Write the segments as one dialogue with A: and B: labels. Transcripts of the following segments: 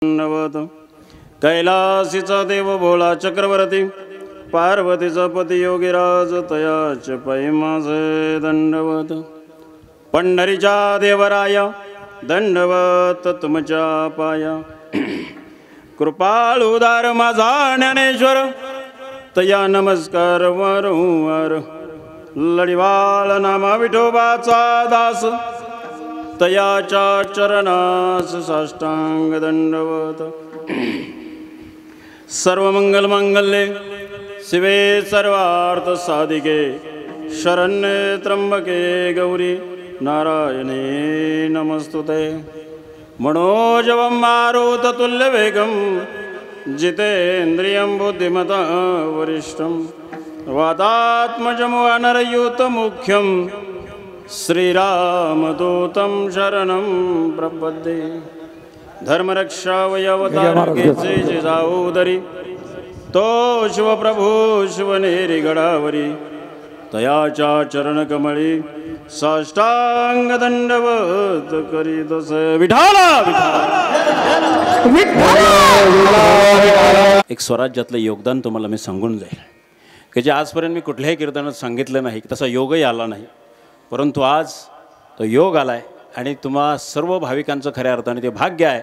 A: दंडवत कैलासीचा देव भोळा चक्रवर्ती पार्वतीचा पती योगीराज तयाच पै माझे दंडवत पंढरीच्या देवराया दंडवत तुमच्या पाया कृपाळू उदार माझा ज्ञानेश्वर तया नमस्कार वारंवार लढिवाळ नामा विठोबाचा दास तयाच्या चरणास साष्टांग दंडवत सर्वमंगल मांगल्ये शिवे सर्वार्थ साधिके शरण्ये त्र्यंबके गौरी नारायणे नमस्तुते मनोजवं मारुततुल्यवेगं जितेन्द्रियं बुद्धिमता वरिष्ठं वातात्मजं वानरयूतमुख्यं श्रीरामदूतं शरणं प्रपद्ये धर्मरक्षावयवतारकेचे जिजाऊदरी तो शिवप्रभू शिवनेरी गडावरी तयाच्या चरणकमळी साष्टांग दंडवत करीतस विठाला एक स्वराज्यातलं योगदान तुम्हाला मी सांगून जाईल की जे आजपर्यंत मी कुठल्याही कीर्तनात सांगितलं नाही, तसा योगही आला नाही, परंतु आज तो योग आलाय आणि तुम्हा सर्व भाविकांचं खऱ्या अर्थाने ते भाग्य आहे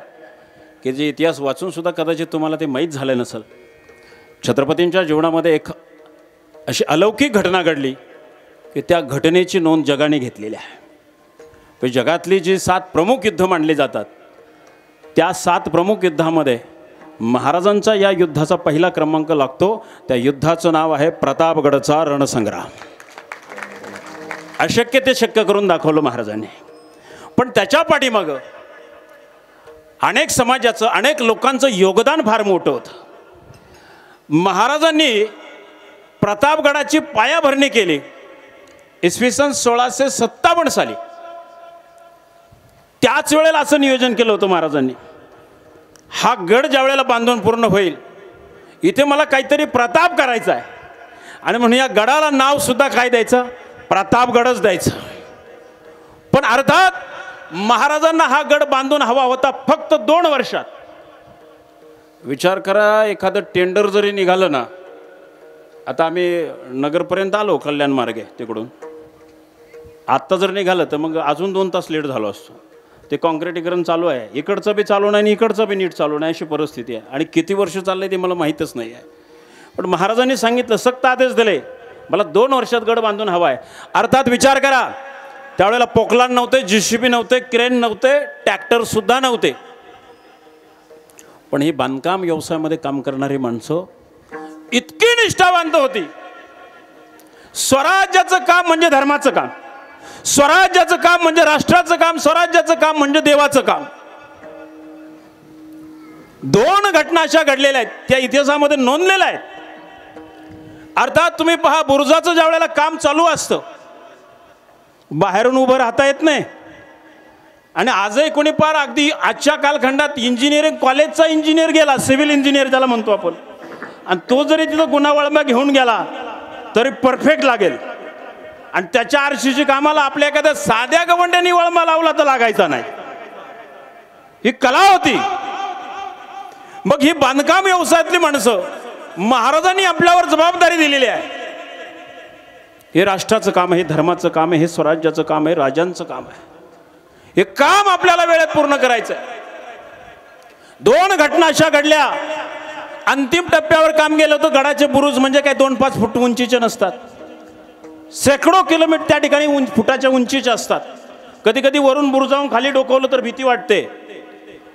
A: की जे इतिहास वाचून सुद्धा कदाचित तुम्हाला ते माहीत झालं नसेल. छत्रपतींच्या जीवनामध्ये एक अशी अलौकिक घटना घडली की त्या घटनेची नोंद जगाने घेतलेली आहे. पण जगातली जी 7 प्रमुख युद्ध मानली जातात त्या 7 प्रमुख युद्धामध्ये महाराजांचा या युद्धाचा पहिला क्रमांक लागतो. त्या युद्धाचं नाव आहे प्रतापगडचा रणसंग्राम. अशक्य ते शक्य करून दाखवलं महाराजांनी. पण त्याच्या पाठीमागं अनेक समाजाचं अनेक लोकांचं योगदान फार मोठं होतं. महाराजांनी प्रतापगडाची पायाभरणी केली इसवी सन 1657 साली. त्याच वेळेला असं नियोजन केलं होतं महाराजांनी, हा गड ज्या वेळेला बांधून पूर्ण होईल इथे मला काहीतरी प्रताप करायचा आहे आणि म्हणून या गडाला नाव सुद्धा काय द्यायचं, प्रतापगडच द्यायचं. पण अर्थात महाराजांना हा गड बांधून हवा होता फक्त 2 वर्षात. विचार करा, एखादं टेंडर जरी निघालं ना, आता आम्ही नगरपर्यंत आलो कल्याण मार्गे तिकडून, आत्ता जर निघालं तर मग अजून 2 तास लेट झालो असतो. ते कॉन्क्रिटीकरण चालू आहे, इकडचं बी चालू नाही आणि इकडचं बी नीट चालू नाही अशी परिस्थिती आहे आणि किती वर्ष चाललंय ते मला माहीतच नाही आहे. पण महाराजांनी सांगितलं, सक्त आदेश दिले, मला 2 वर्षात गड बांधून हवा आहे. अर्थात विचार करा, त्यावेळेला पोकलान नव्हते, JCB नव्हते, क्रेन नव्हते, ट्रॅक्टरसुद्धा नव्हते. पण ही बांधकाम व्यवसायामध्ये काम करणारी माणसं इतकी निष्ठावंत होती. स्वराज्याचं काम म्हणजे धर्माचं काम, स्वराज्याचं काम म्हणजे राष्ट्राचं काम, स्वराज्याचं काम म्हणजे देवाचं काम. 2 घटना अशा घडलेल्या आहेत, त्या इतिहासामध्ये नोंदलेल्या आहेत. अर्थात तुम्ही पहा, बुरुजाचं ज्या वेळेला काम चालू असतं बाहेरून उभं राहता येत नाही. आणि आजही कोणी पार अगदी आजच्या कालखंडात इंजिनिअरिंग कॉलेजचा इंजिनियर गेला, सिव्हिल इंजिनियर ज्याला म्हणतो आपण, आणि तो जरी तिथं गुन्हावळमा घेऊन गेला तरी परफेक्ट लागेल. आणि त्याच्या आरशीची कामाला आपल्या एखाद्या साध्या गवंड्यानी वळमा लावला तर लागायचा नाही. ही कला होती. मग ही बांधकाम व्यवसायातली माणसं महाराजांनी आपल्यावर जबाबदारी दिलेली आहे. हे राष्ट्राचं काम आहे, हे धर्माचं काम आहे, हे स्वराज्याचं काम आहे, राजांचं काम आहे. हे काम आपल्याला वेळेत पूर्ण करायचं आहे. 2 घटना अशा घडल्या, अंतिम टप्प्यावर काम गेलं होतं. गडाचे बुरुज म्हणजे काय 2-5 फूट उंचीचे नसतात, शेकडो किलोमीटर त्या ठिकाणी फुटाच्या उंचीचे असतात. कधी कधी वरून बुरुजावून खाली डोकवलं तर भीती वाटते.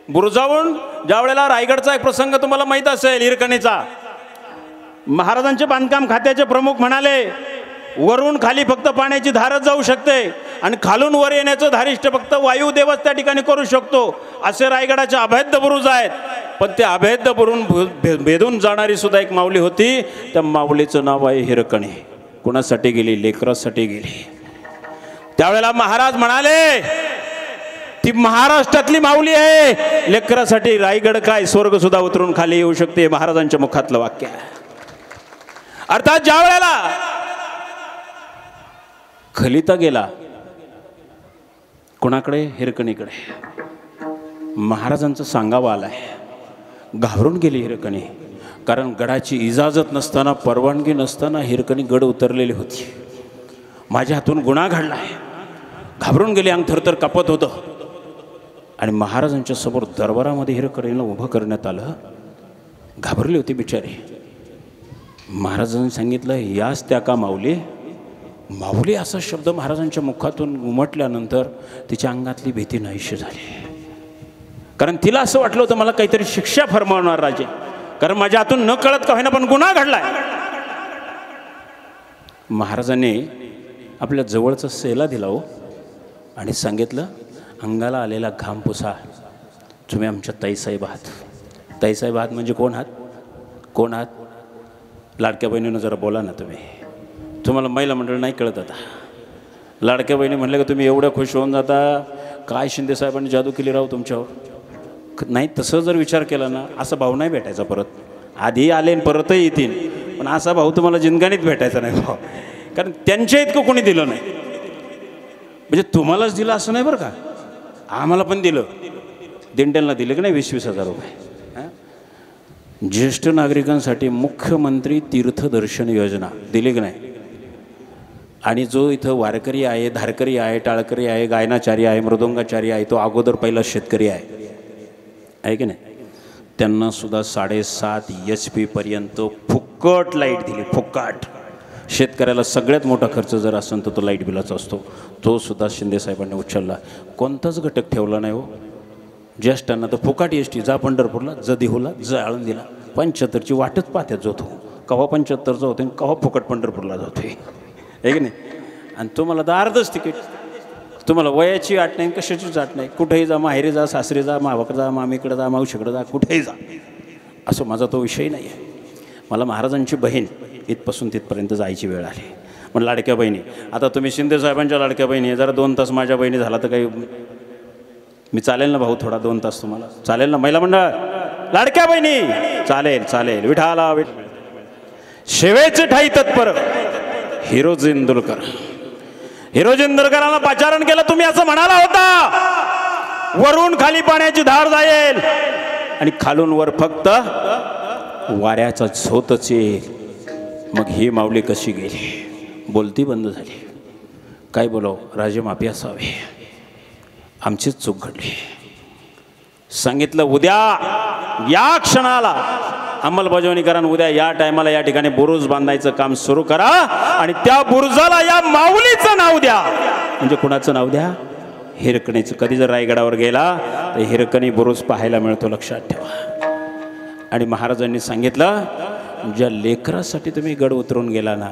A: बुरुजावून ज्या वेळेला रायगडचा एक प्रसंग तुम्हाला माहीत असेल, हिरकणीचा, महाराजांचे बांधकाम खात्याचे प्रमुख म्हणाले, वरून खाली फक्त पाण्याची धारच जाऊ शकते आणि खालून वर येण्याचं धारिष्ट फक्त वायुदेवच त्या ठिकाणी करू शकतो. असे रायगडाचे अभेद्य बुरुज आहेत. पण ते अभेद्य बुरून भेदून जाणारी सुद्धा एक माऊली होती. त्या माऊलीचं नाव आहे हिरकणी. कुणासाठी गेली? लेकरासाठी गेली. त्यावेळेला महाराज म्हणाले, ती महाराष्ट्रातली माऊली आहे, लेकरासाठी रायगड काय स्वर्ग सुद्धा उतरून खाली येऊ शकते. महाराजांच्या मुखातलं वाक्य आहे. अर्थात ज्या वेळेला खलिता गेला कोणाकडे? हिरकणीकडे. महाराजांचं सांगावं आलाय. घाबरून गेली हिरकणी, कारण गडाची इजाजत नसताना, परवानगी नसताना हिरकणी गड उतरलेली होती. माझ्या हातून गुन्हा घडला आहे. घाबरून गेली, अंग थरथर कापत होतं. आणि महाराजांच्या समोर दरबारामध्ये हिरकणीला उभं करण्यात आलं. घाबरली होती बिचारी. महाराजांनी सांगितलं, याच त्या का माऊली? माऊली असा शब्द महाराजांच्या मुखातून उमटल्यानंतर तिच्या अंगातली भीती नाहीशी झाली. कारण तिला असं वाटलं होतं मला काहीतरी शिक्षा फरमावणार राजे, कारण माझ्या हातून न कळत का होईना पण गुन्हा घडलाय. महाराजांनी आपल्या जवळचा सेला दिला हो आणि सांगितलं, अंगाला आलेला घाम पुसा. तुम्ही आमच्या ताईसाहेब आहात. ताईसाहेब आहात म्हणजे कोण आहात? कोण आहात? लाडक्या बहिणीनं जरा बोला ना तुम्ही. तुम्हाला महिला मंडळ नाही कळत आता. लाडक्या बहिणी म्हणले का तुम्ही एवढ्या खुश होऊन जाता, काय शिंदे साहेबांनी जादू केली राहू तुमच्यावर. नाही, तसं जर विचार केला ना, असा भाऊ नाही भेटायचा परत. आधी आले आणि परतही येतील, पण असा भाऊ तुम्हाला जिंदगानीत भेटायचा नाही भाऊ. कारण त्यांच्या इतकं कोणी दिलं नाही. म्हणजे तुम्हालाच दिलं असं नाही बरं का, आम्हाला पण दिलं. दिंड्यांना दिले की नाही 20,000 रुपये. ज्येष्ठ नागरिकांसाठी मुख्यमंत्री तीर्थदर्शन योजना दिली की नाही. आणि जो इथं वारकरी आहे, धारकरी आहे, टाळकरी आहे, गायनाचारी आहे, मृदंगाचारी आहे, तो अगोदर पहिला शेतकरी आहे की नाही, त्यांना सुद्धा 7.5 HP पर्यंत फुक्कट लाईट दिली. फुक्कट. शेतकऱ्याला सगळ्यात मोठा खर्च जर असेल तर तो लाईट बिलाचा असतो, तो सुद्धा शिंदेसाहेबांनी उचलला. कोणताच घटक ठेवला नाही हो. ज्येष्ठांना तर फुकाट एसटी, जा पंढरपूरला, जा देहूला, जा आळंदीला. 75ची वाटच पाहत्यात जातो, कवा 75चं होते कवा फुकट पंढरपूरला जातोय, आहे की नाही. आणि तुम्हाला तर अर्धच तिकीट. तुम्हाला वयाची आट नाही, कशाचीच आट नाही. कुठेही जा, माहेरी जा, सासरी जा, मावाकडे जा, मामीकडे जा, मावशीकडे जा, कुठेही जा. असं माझा तो विषय नाही आहे. मला महाराजांची बहीण इथपासून तिथपर्यंत जायची वेळ आली. पण लाडक्या बहिणी, आता तुम्ही शिंदेसाहेबांच्या लाडक्या बहिणी, जरा 2 तास माझ्या बहिणी झाला तर काही मी चालेल ना भाऊ, थोडा 2 तास तुम्हाला चालेल ना? महिला मंडळ, लाडक्या बहिणी, चालेल चालेल. विठाला शेवेचे ठाई तत्पर हिरोजी इंदुरकर. हिरोजी इंदुरकरांना पाचारण केलं. तुम्ही असं म्हणाला होता, वरून खाली पाण्याची धार जाईल आणि खालून वर फक्त वाऱ्याचा झोतच येईल. मग ही माऊली कशी गेली? बोलती बंद झाली. काय बोलाव, राजे माफी असावे, आमचीच चूक घडली. सांगितलं, उद्या या क्षणाला अंमलबजावणी करा. उद्या या टायमाला या ठिकाणी बुरुज बांधायचं काम सुरू करा आणि त्या बुरुजाला या माऊलीचं नाव द्या. म्हणजे कुणाचं नाव द्या? हिरकणीचं. कधी जर रायगडावर गेला तर हिरकणी बुरुज पाहायला मिळतो, लक्षात ठेवा. आणि महाराजांनी सांगितलं, ज्या लेकरासाठी तुम्ही गड उतरून गेला ना,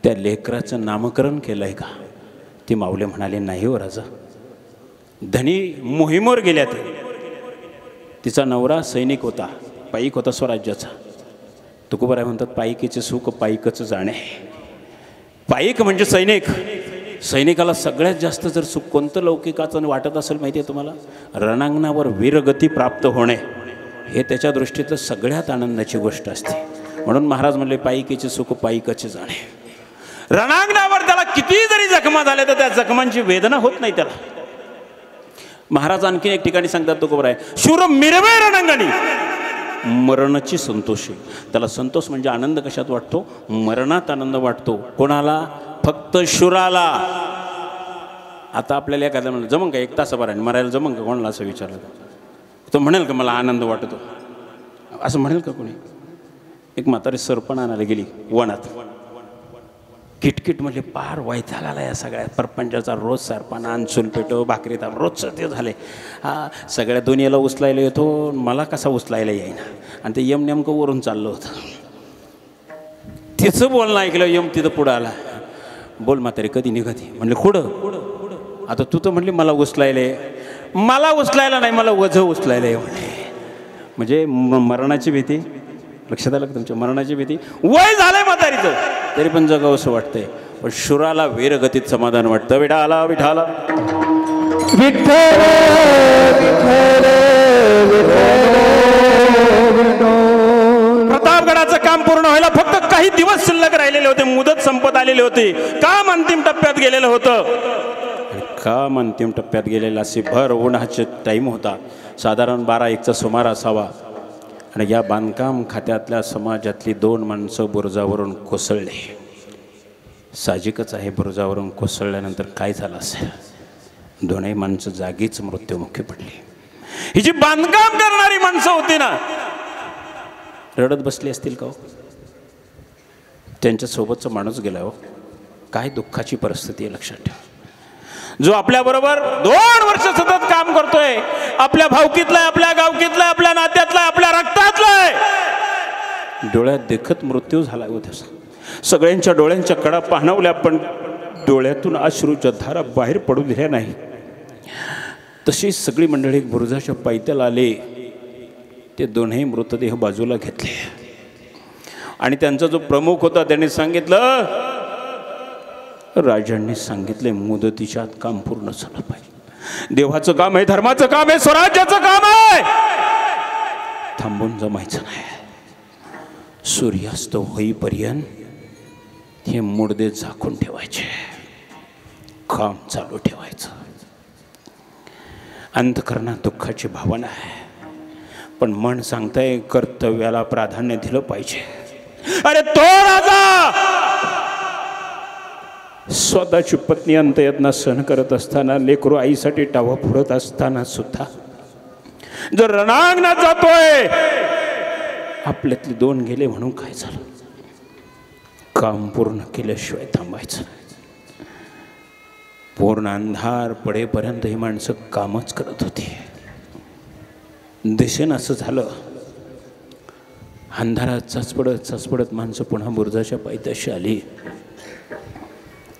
A: त्या लेकराचं नामकरण केलं आहे का? ती माऊली म्हणाली, नाही हो राजा. धनी मोहिमेवर गेल्या. तिचा नवरा सैनिक होता, पाईक होता स्वराज्याचा. तुकोबाराय म्हणतात, पाईकीचे सुख पाईकच जाणे. पाईक म्हणजे सैनिक. सैनिकाला सगळ्यात जास्त जर सुख कोणतं लौकिकाचं वाटत असेल माहिती आहे तुम्हाला? रणांगणावर वीरगती प्राप्त होणे, हे त्याच्या दृष्टीतलं सगळ्यात आनंदाची गोष्ट असते. म्हणून महाराज म्हणले, पाईकीचे सुख पाईकच जाणे. रणांगणावर त्याला किती जरी जखमा झाल्या तर त्या जखमांची वेदना होत नाही त्याला. महाराज आणखी एक ठिकाणी सांगतात तुकोबाराय, शूर मिरवे रणांगणी मरणाची संतोषी. त्याला संतोष म्हणजे आनंद कशात वाटतो? मरणात आनंद वाटतो. कोणाला? फक्त शूराला. आता आपल्याला एखाद्या म्हणलं, जमन का 1 तासाभराने मरायला जमन का? कोणाला असं विचारलं तो म्हणेल का मला आनंद वाटतो? असं म्हणेल का कोणी? एक म्हातारी सरपण आणायला गेली वनात. किटकिट म्हणजे पार वैताग आला या सगळ्या परपंचाचा. रोज सरपण आण, चुलपेटो, भाकरी ताप, रोजचं ते झाले. हा सगळ्या दुनियेला उचलायला येतो, मला कसा उचलायला येईना. आणि ते यम नेमकं वरून चाललं होतं. तिचं बोलणं ऐकलं, यम तिथं पुढं आला. बोल म्हातारी, कधी निघते? म्हणले कुठं? आता तू तर म्हणली मला उचलायला. मला उचलायला नाही, मला वझं उचलायला आहे म्हणे. म्हणजे मरणाची भीती. लक्षात आलं का तुमच्या? मरणाची भीती. वय झालंय म्हातारीचं तरी पण जगावं असं वाटतंय. पण शुराला वीरगतीत समाधान वाटतं. विठाला विठाला विठ्ठल प्रतापगडाचं काम पूर्ण व्हायला फक्त काही दिवस शिल्लक राहिलेले होते. मुदत संपत आलेली होती. काम अंतिम टप्प्यात गेलेलं होतं. काम अंतिम टप्प्यात गेलेला असे भर उन्हाचे टाईम होता. साधारण 12-1चा सुमार असावा. आणि या बांधकाम खात्यातल्या समाजातली 2 माणसं बुरुजावरून कोसळले. साहजिकच आहे, बुरुजावरून कोसळल्यानंतर काय झालं असेल. दोनही माणसं जागीच मृत्युमुखी पडली. ही जी बांधकाम करणारी माणसं होती ना, रडत बसली असतील का हो? त्यांच्यासोबतचा माणूस गेला हो. काय दुःखाची परिस्थिती आहे, लक्षात ठेवा. जो आपल्याबरोबर 2 वर्ष सतत काम करतोय, आपल्या भावकीतला, आपल्या गावकीतला, आपल्या नात्यातला, आपल्या रक्तातला, डोळ्यात देखत मृत्यू झाला हो त्याचा. सगळ्यांच्या डोळ्यांच्या कडा पाहणवल्या, पण डोळ्यातून अश्रूच्या धारा बाहेर पडू दिल्या नाही. तशी सगळी मंडळी बुरुजाच्या पायथ्याला आले. ते दोन्ही मृतदेह बाजूला घेतले आणि त्यांचा जो प्रमुख होता त्याने सांगितलं, राजांनी सांगितले मुदतीच्या आत काम पूर्ण झालं पाहिजे. देवाचं काम आहे, धर्माचं काम आहे, स्वराज्याचं काम आहे, थांबून जमायचं नाही. सूर्यास्त होईपर्यंत हे मुडदे झाकून ठेवायचे, काम चालू ठेवायचं. अंतःकरणात दुःखाची भावना आहे, पण मन सांगताय कर्तव्याला प्राधान्य दिलं पाहिजे. अरे तो राजा स्वतःची पत्नी अंत्ययातना सहन करत असताना, लेकरू आईसाठी टावा फोडत असताना सुद्धा जर रणांगणात जातोय, आपल्यातले 2 गेले म्हणून काय झालं, काम पूर्ण केल्याशिवाय थांबायचं. पूर्ण अंधार पडेपर्यंत ही माणसं कामच करत होती. दिसेन असं झालं. अंधारात चचपडत माणसं पुन्हा बुरुजाच्या पायथ्याशी आली.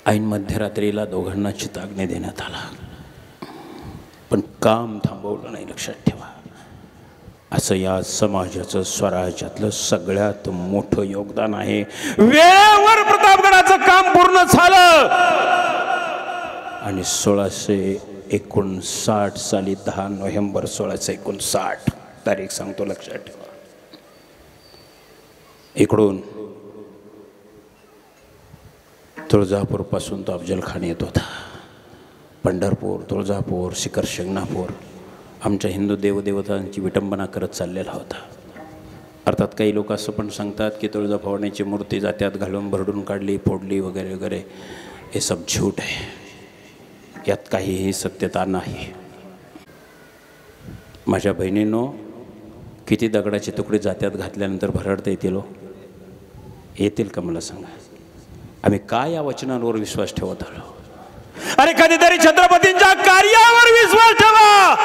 A: ऐन मध्यरात्रीला दोघांना चिताग्नी देण्यात आला, पण काम थांबवलं नाही. लक्षात ठेवा, असं या समाजाचं, स्वराज्यातलं सगळ्यात मोठं योगदान आहे. वेळेवर प्रतापगडाचं काम पूर्ण झालं आणि 1659 साली 10 नोव्हेंबर 1659 तारीख सांगतो, लक्षात ठेवा. इकडून तुळजापूर पासून तो अफजल खान येत होता. पंढरपूर, तुळजापूर, शिखर शिंगणापूर आमच्या हिंदू देवदेवतांची विटंबना करत चाललेला होता. अर्थात काही लोक असं पण सांगतात की तुळजाभवानीची मूर्ती जात्यात घालून भरडून काढली, फोडली वगैरे वगैरे. हे सब झूट आहे, यात काहीही सत्यता नाही. माझ्या बहिणींनो, किती दगडाचे तुकडे जात्यात घातल्यानंतर भरडता येतील? येतील का मला सांगा. आम्ही काय या वचनांवर विश्वास ठेवत आलो? अरे कधीतरी छत्रपतींच्या कार्यावर विश्वास ठेवा.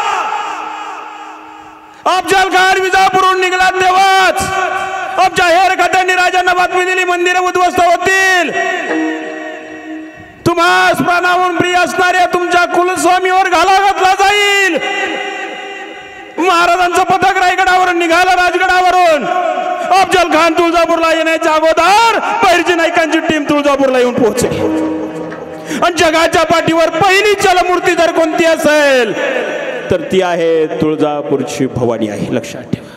A: अफजल खान विजापूरहून निघाला तेव्हाच आमच्या हेर खात्यांनी राजांना बातमी दिली, मंदिरं उद्ध्वस्त होतील. तुम्हास प्राणाहून प्रिय असणाऱ्या तुमच्या कुलस्वामीवर घाला घातला जाईल. महाराजांचं पथक रायगडावरून निघालं, राजगडावरून. अफजल खान तुळजापूरला येण्याच्या अगोदर पहिरजी नायकांची टीम तुळजापूरला येऊन पोहोचली. आणि जगाच्या पाठीवर पहिली चलमूर्ती जर कोणती असेल तर ती आहे तुळजापूरची भवानी आहे. लक्षात ठेवा,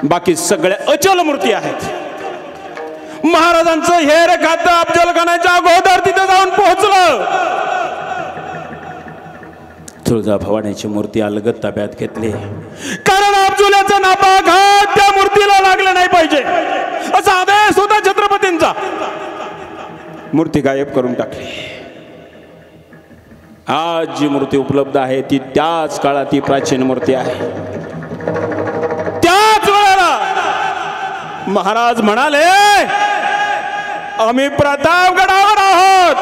A: बाकी सगळ्या अचल मूर्ती आहेत. महाराजांचं हेर खातं अफजल खानाच्या अगोदर तिथे जाऊन पोहोचलं. तुळजाभवानीची मूर्ती अलगद ताब्यात घेतली, कारण अफजलाचा नापाघात त्या मूर्तीला लागला नाही पाहिजे असा आदेश होता छत्रपतींचा. मूर्ती गायब करून टाकली. आज जी मूर्ती उपलब्ध आहे ती त्याच काळाती प्राचीन मूर्ती आहे. त्याच वेळेला महाराज म्हणाले, आम्ही प्रतापगडावर आहोत.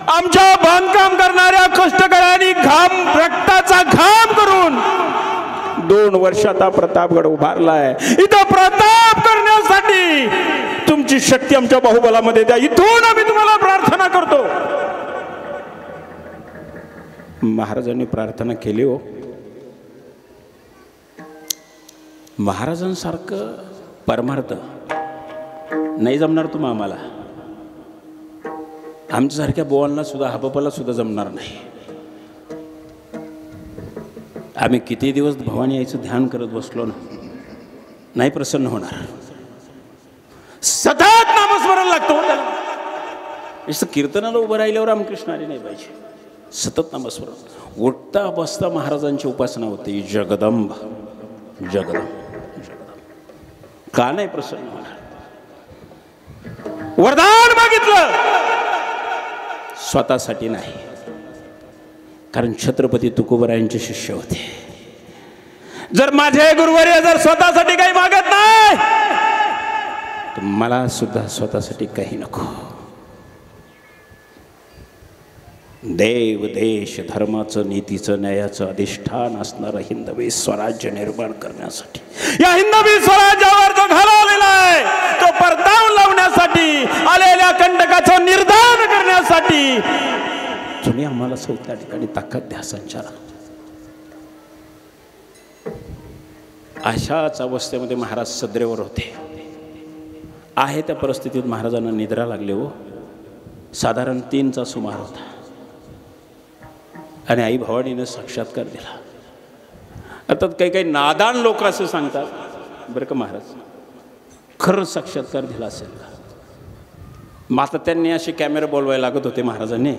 A: आमच्या बांधकाम करणाऱ्या कष्टकऱ्यांनी रक्ताचा घाम करून 2 वर्षात हा प्रतापगड उभारलाय. इथं प्रताप करण्यासाठी तुमची शक्ती आमच्या बाहुबलामध्ये द्या, इथून आम्ही तुम्हाला प्रार्थना करतो. महाराजांनी प्रार्थना केली. हो, महाराजांसारखं परमार्थ नाही जमणार तुम्हा आम्हाला. आमच्यासारख्या बोवांना सुद्धा, हाबापाला सुद्धा जमणार नाही. आम्ही किती दिवस भवानी यायचं ध्यान करत बसलो ना, नाही प्रसन्न होणार. सतत नामस्मरण लागतो त्याला. नुसतं कीर्तनाला उभं राहिल्यावर रामकृष्ण आले नाही पाहिजे. सतत नामस्मरण. उठता बसता महाराजांची उपासना होती. जगदंब जगदम का नाही प्रसन्न होणार? वरदान मागितलं स्वतःसाठी नाही, कारण छत्रपती तुकोबरायांचे शिष्य होते. जर माझे गुरुवर्य जर स्वतःसाठी काही मागत नाही तर मला सुद्धा स्वतःसाठी काही नको. देव देश धर्माचं नीतीचं न्यायाचं अधिष्ठान असणारं हिंदवी स्वराज्य निर्माण करण्यासाठी, या हिंदवी स्वराज्यावर जो घालवलेला आहे तो परतावून लावण्यासाठी, आलेल्या कंटकाचं निर्धार करण्यासाठी तुम्ही आम्हाला त्या ठिकाणी ताकद द्या संचालक. अशाच अवस्थेमध्ये महाराज सद्रेवर होते. आहे त्या परिस्थितीत महाराजांना निद्रा लागले हो. साधारण 3चा सुमार होता आणि आई भवानीनं साक्षात्कार दिला. अर्थात काही काही नादान लोक असं सांगतात बरं का, महाराज खरंच साक्षात्कार दिला असेल का? मग आता त्यांनी असे कॅमेरा बोलवायला लागत होते महाराजांनी,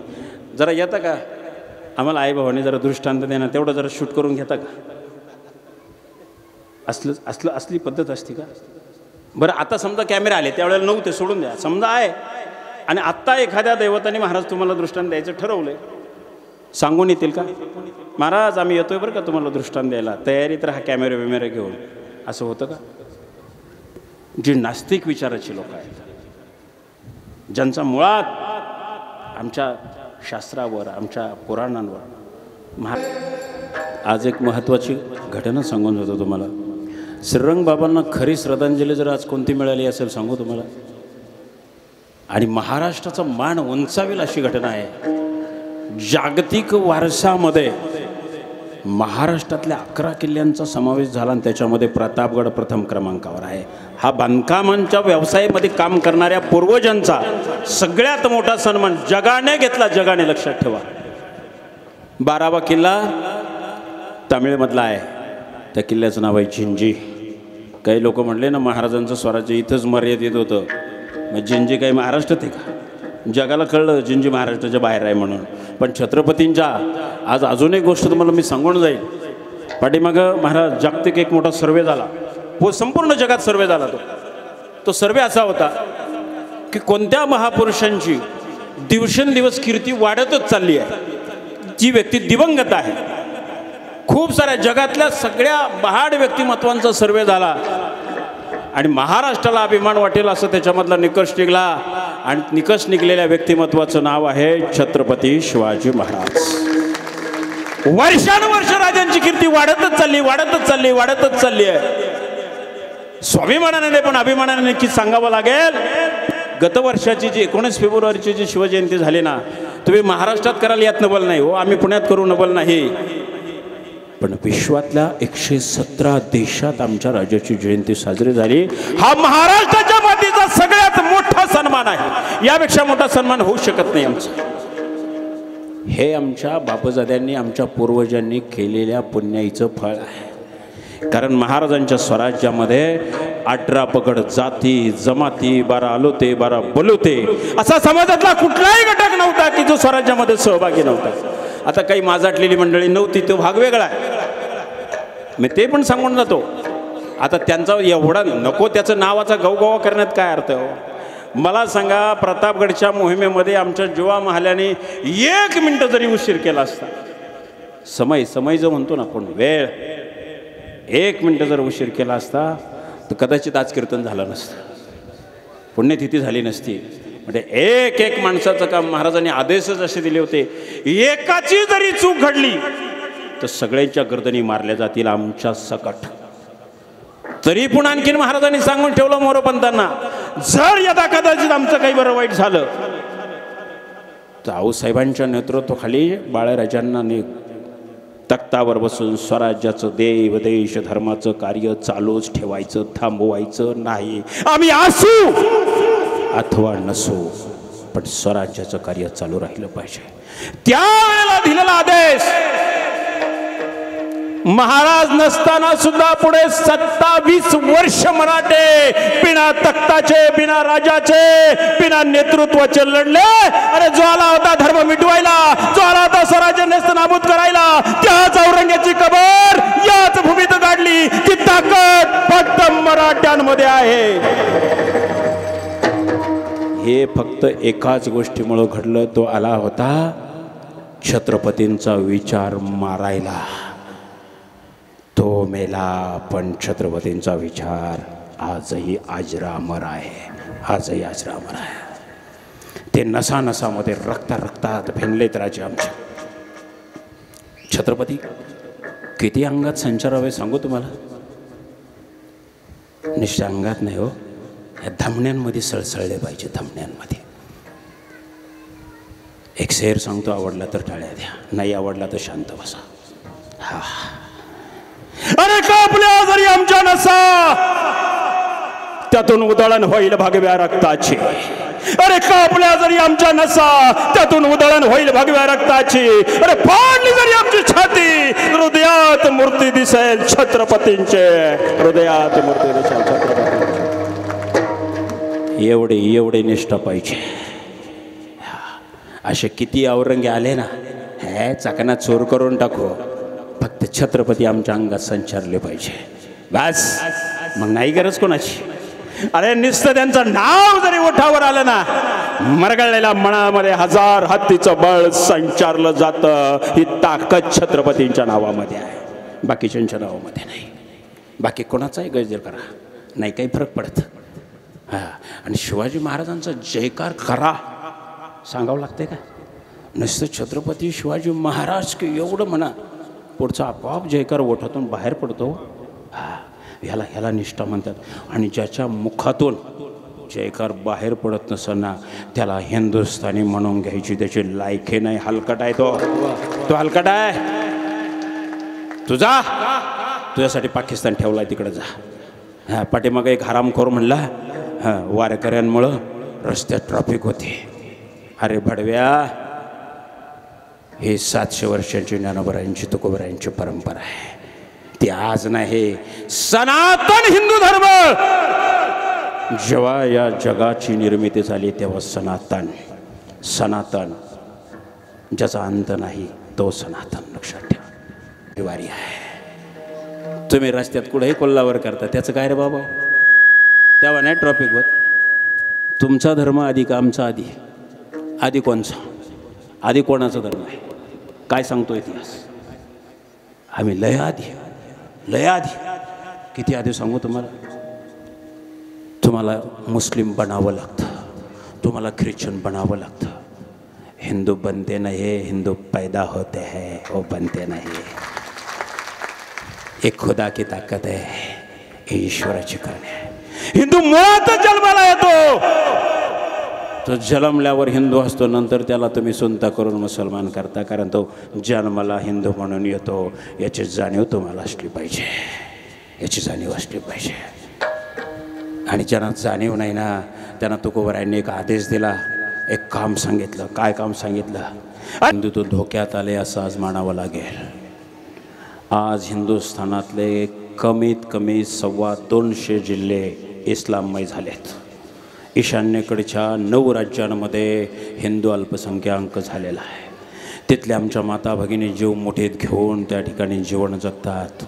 A: जरा येता का आम्हाला आई भवानी जरा दृष्टांत देणार, तेवढं जरा शूट करून घेता का? असली पद्धत असते का? बरं आता समजा कॅमेरा आले, त्यावेळेला नव्हते सोडून द्या, समजा आहे आणि आत्ता एखाद्या दैवताने महाराज तुम्हाला दृष्टांत द्यायचं ठरवलंय, सांगून येतील का महाराज आम्ही येतोय बरं का तुम्हाला दृष्टांत द्यायला, तयारीत राहा कॅमेरा बिमेरा घेऊन? असं होतं का? जी नास्तिक विचाराची लोक आहेत, ज्यांचा मुळात आमच्या शास्त्रावर आमच्या पुराणांवर. आज एक महत्त्वाची घटना सांगून होतो तुम्हाला. श्रीरंग बाबांना खरी श्रद्धांजली जर आज कोणती मिळाली असेल सांगू तुम्हाला, आणि महाराष्ट्राचा मान उंचावेल अशी घटना आहे. जागतिक वारसामध्ये महाराष्ट्रातल्या 11 किल्ल्यांचा समावेश झाला आणि त्याच्यामध्ये प्रतापगड प्रथम क्रमांकावर आहे. हा बांधकामांच्या व्यवसायामध्ये काम करणाऱ्या पूर्वजांचा सगळ्यात मोठा सन्मान जगाने घेतला, जगाने लक्षात ठेवा. 12वा किल्ला तामिळमधला आहे, त्या किल्ल्याचं नाव आहे जिंजी. काही लोक म्हणले ना महाराजांचं स्वराज्य इथंच मर्यादित होतं, मग जिंजी काही महाराष्ट्रात आहे का? जगाला कळलं जिंजी महाराष्ट्राच्या बाहेर आहे म्हणून. पण छत्रपतींच्या आज अजून एक गोष्ट तुम्हाला मी सांगून जाईल. पाठीमागं महाराज जागतिक एक मोठा सर्वे झाला, संपूर्ण जगात सर्वे झाला. तो सर्वे असा होता की कोणत्या महापुरुषांची दिवसेंदिवस कीर्ती वाढतच चालली आहे, जी व्यक्ती दिवंगत आहे. खूप साऱ्या जगातल्या सगळ्या महाड व्यक्तिमत्वांचा सर्वे झाला आणि महाराष्ट्राला अभिमान वाटेल असं त्याच्यामधला निकष निघला. आणि निकष निघलेल्या व्यक्तिमत्वाचं नाव आहे छत्रपती शिवाजी महाराज. वर्षानुवर्ष राजांची कीर्ती वाढतच चालली, वाढतच चालली, वाढतच चालली आहे. स्वाभिमानाने पण अभिमानाने नक्की सांगावं लागेल. गतवर्षाची जी 19 फेब्रुवारीची जी शिवजयंती झाली ना, तुम्ही महाराष्ट्रात कराल यात नवल नाही हो, आम्ही पुण्यात करू नवल नाही, पण विश्वातल्या 117 देशात आमच्या राजाची जयंती साजरी झाली. हा महाराष्ट्राच्या मातीचा सगळ्यात मोठा सन्मान आहे. यापेक्षा मोठा सन्मान होऊ शकत नाही आमचा. हे आमच्या बापजाद्यांनी आमच्या पूर्वजांनी केलेल्या पुण्याईचं फळ आहे. कारण महाराजांच्या स्वराज्यामध्ये 18 पकड जाती जमाती, 12 आलोते 12 बोलवते असा समाजातला कुठलाही घटक नव्हता की जो स्वराज्यामध्ये सहभागी नव्हता. आता काही माजाटलेली मंडळी नव्हती, तो भाग वेगळा आहे, मी ते पण सांगून जातो. आता त्यांचा एवढा नको त्याचं नावाचा गवगवा करण्यात काय अर्थ हो? मला सांगा, प्रतापगडच्या मोहिमेमध्ये आमच्या जीवा महाल्याने 1 मिनिट जरी उशीर केला असता, समय जो म्हणतो ना आपण वेळ, 1 मिनिट जर उशीर केला असता तर कदाचित आज कीर्तन झालं नसतं, पुण्यतिथी झाली नसती. म्हणजे एक माणसाचं काम महाराजांनी आदेशच असे दिले होते, एकाची जरी चूक घडली तर सगळ्यांच्या गर्दनी मारल्या जातील आमच्या सकट. तरी पण आणखीन महाराजांनी सांगून ठेवलं मोरोपंतांना, जर यदा कदाचित आमचं काही बरं वाईट झालं तर आऊसाहेबांच्या नेतृत्वाखाली बाळराजांना तख्तावर बसून स्वराज्याचं देव देश धर्माचं कार्य चालूच ठेवायचं, थांबवायचं नाही. आम्ही असू अथवा नसो, पण स्वराज्याचं कार्य चालू राहिलं पाहिजे. त्यावेळेला दिलेला आदेश महाराज नसताना सुद्धा पुढे 27 वर्ष मराठे बिना तख्ताचे, बिना राजाचे, बिना नेतृत्वाचे लढले. अरे जो आला होता धर्म मिटवायला, जो आला होता स्वराज्य नेस्तनाबूत करायला, त्याच औरंग्याची कबर याच भूमीत काढली. ती मराठ्यांमध्ये आहे. हे फक्त एकाच गोष्टीमुळे घडलं. तो आला होता छत्रपतींचा विचार मारायला. तो मेला पण छत्रपतींचा विचार आजही अजरामर आहे. आजही अजरामर आहे. ते नसा नसामध्ये रक्तात भिनलेत राजे आमचे. छत्रपती किती अंगात संचारावे सांगू तुम्हाला. निश्चित अंगात नाही हो, या धमण्यांमध्ये सळसळले पाहिजे. धमण्यांमध्ये एक शेर सांगतो, आवडला तर टाळ्या द्या, नाही आवडला तर शांत बसा. हा अरे कापल्या जरी आमच्या नसा, त्यातून उधळण होईल भगव्या रक्ताची. अरे कापल्या जरी आमच्या नसा, त्यातून उधळण होईल भगव्या रक्ताची. अरे फाडली जरी आमची छाती, हृदयात मूर्ती दिसेल छत्रपतींचे. हृदयात मूर्ती दिसेल छत्रपतींचे. एवढे निष्ठा पाहिजे. असे किती औरंगे आले ना, हे चाकणा चोर करून टाकू, फक्त छत्रपती आमच्या अंगात संचारले पाहिजे बस. मग नाही गरज कोणाची. अरे नुसतं त्यांचं नाव जरी ओठावर आलं ना, मरगळलेल्या मनामध्ये हजार हत्तीचं बळ संचारलं जातं. ही ताकद छत्रपतींच्या नावामध्ये आहे, बाकीच्यांच्या नावामध्ये नाही. बाकी कोणाचाही गैरजर करा, नाही काही फरक पडत. हा, आणि शिवाजी महाराजांचा जयकार करा सांगावं लागतंय का. नुसतं छत्रपती शिवाजी महाराज की एवढं म्हणा, पुढचा आपोआप जयकार ओठातून बाहेर पडतो. हा, ह्याला निष्ठा म्हणतात. आणि ज्याच्या मुखातून जयकार बाहेर पडत नसताना त्याला हिंदुस्थानी म्हणून घ्यायची त्याची लायकी नाही. हलकट आहे तो हलकट आहे. तुझ्यासाठी पाकिस्तान ठेवलाय, तिकडे जा. हा, पाठीमागे एक हरामखोर म्हणला, हां वारकऱ्यांमुळं रस्त्यात ट्रॅफिक होते. अरे भडव्या, हे 700 वर्षांची ज्ञानोबरायांची तुकोबरायांची परंपरा आहे. ती आज नाही. सनातन हिंदू धर्म जेव्हा या जगाची निर्मिती झाली तेव्हा सनातन ज्याचा अंत नाही तो सनातन. लक्षात ठेवा, दिवारी आहे. तुम्ही रस्त्यात कुठेही कोल्हावर करता, त्याचं काय रे बाबा. तेव्हा नाही ट्रॉफिक होत. तुमचा धर्म आधी का आमचा आधी कोणचा, आधी कोणाचा धर्म आहे काय सांगतो इतिहास. आम्ही लय आधी किती आधी सांगू तुम्हाला मुस्लिम बनावं लागतं, तुम्हाला ख्रिश्चन बनावं लागतं. हिंदू बनते नाही, हिंदू पैदा होते हैं, वो बनते नहीं. एक खुदा की ताकद आहे, ईश्वराची करणे आहे. हिंदू मुळात जन्माला येतो, तो जन्मल्यावर हिंदू असतो, नंतर त्याला तुम्ही सुनता करून मुसलमान करता, कारण तो जन्माला हिंदू म्हणून येतो. याची जाणीव तुम्हाला असली पाहिजे, याची जाणीव असली पाहिजे. आणि ज्यांना जाणीव नाही ना, त्यांना तुकोबरायांनी एक आदेश दिला, एक काम सांगितलं. काय काम सांगितलं. हिंदुत्व धोक्यात आले असं आज मानावं लागेल. आज हिंदुस्थानातले कमीत कमी 225 जिल्हे इस्लाममय झालेत. ईशान्येकडच्या 9 राज्यांमध्ये हिंदू अल्पसंख्याक झालेला आहे. तिथल्या आमच्या माता भगिनी जीव मुठीत घेऊन त्या ठिकाणी जीवन जगतात.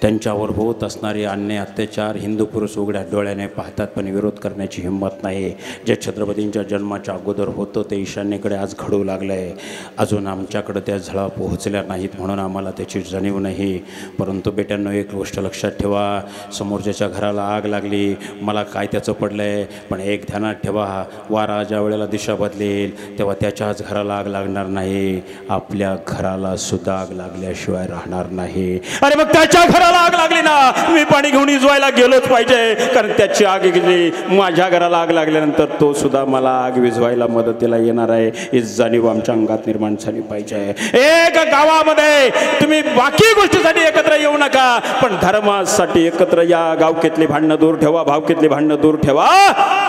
A: त्यांच्यावर होत असणारे अन्याय अत्याचार हिंदू पुरुष उघड्या डोळ्याने पाहतात, पण विरोध करण्याची हिंमत नाही. जे छत्रपतींच्या जन्माच्या अगोदर होतं ते ईशान्येकडे आज घडू लागलं आहे. अजून आमच्याकडे त्या झळा पोहोचल्या नाहीत म्हणून आम्हाला त्याची जाणीव नाही. परंतु बेट्यांनो, एक गोष्ट लक्षात ठेवा, समोरच्याच्या घराला आग लागली, मला काय त्याचं पडलं आहे, पण एक ध्यानात ठेवा, वारा ज्या वेळेला दिशा बदलेल तेव्हा त्याच्याच घराला आग लागणार नाही, आपल्या घराला सुद्धा आग लागल्याशिवाय राहणार नाही. अरे मग त्याच्या घराला आग लागली ना, मी पाणी घेऊन विझवायला गेलोच पाहिजे, कारण त्याची आग गेली. माझ्या घराला आग लागल्यानंतर तो सुद्धा मला आग विझवायला मदतीला येणार आहे. ही जाणीव आमच्या अंगात निर्माण झाली पाहिजे. एक गावामध्ये तुम्ही बाकी गोष्टीसाठी एकत्र येऊ नका, पण धर्मासाठी एकत्र या. गावकीतली भांडणं दूर ठेवा, भावकीतली भांडणं दूर ठेवा,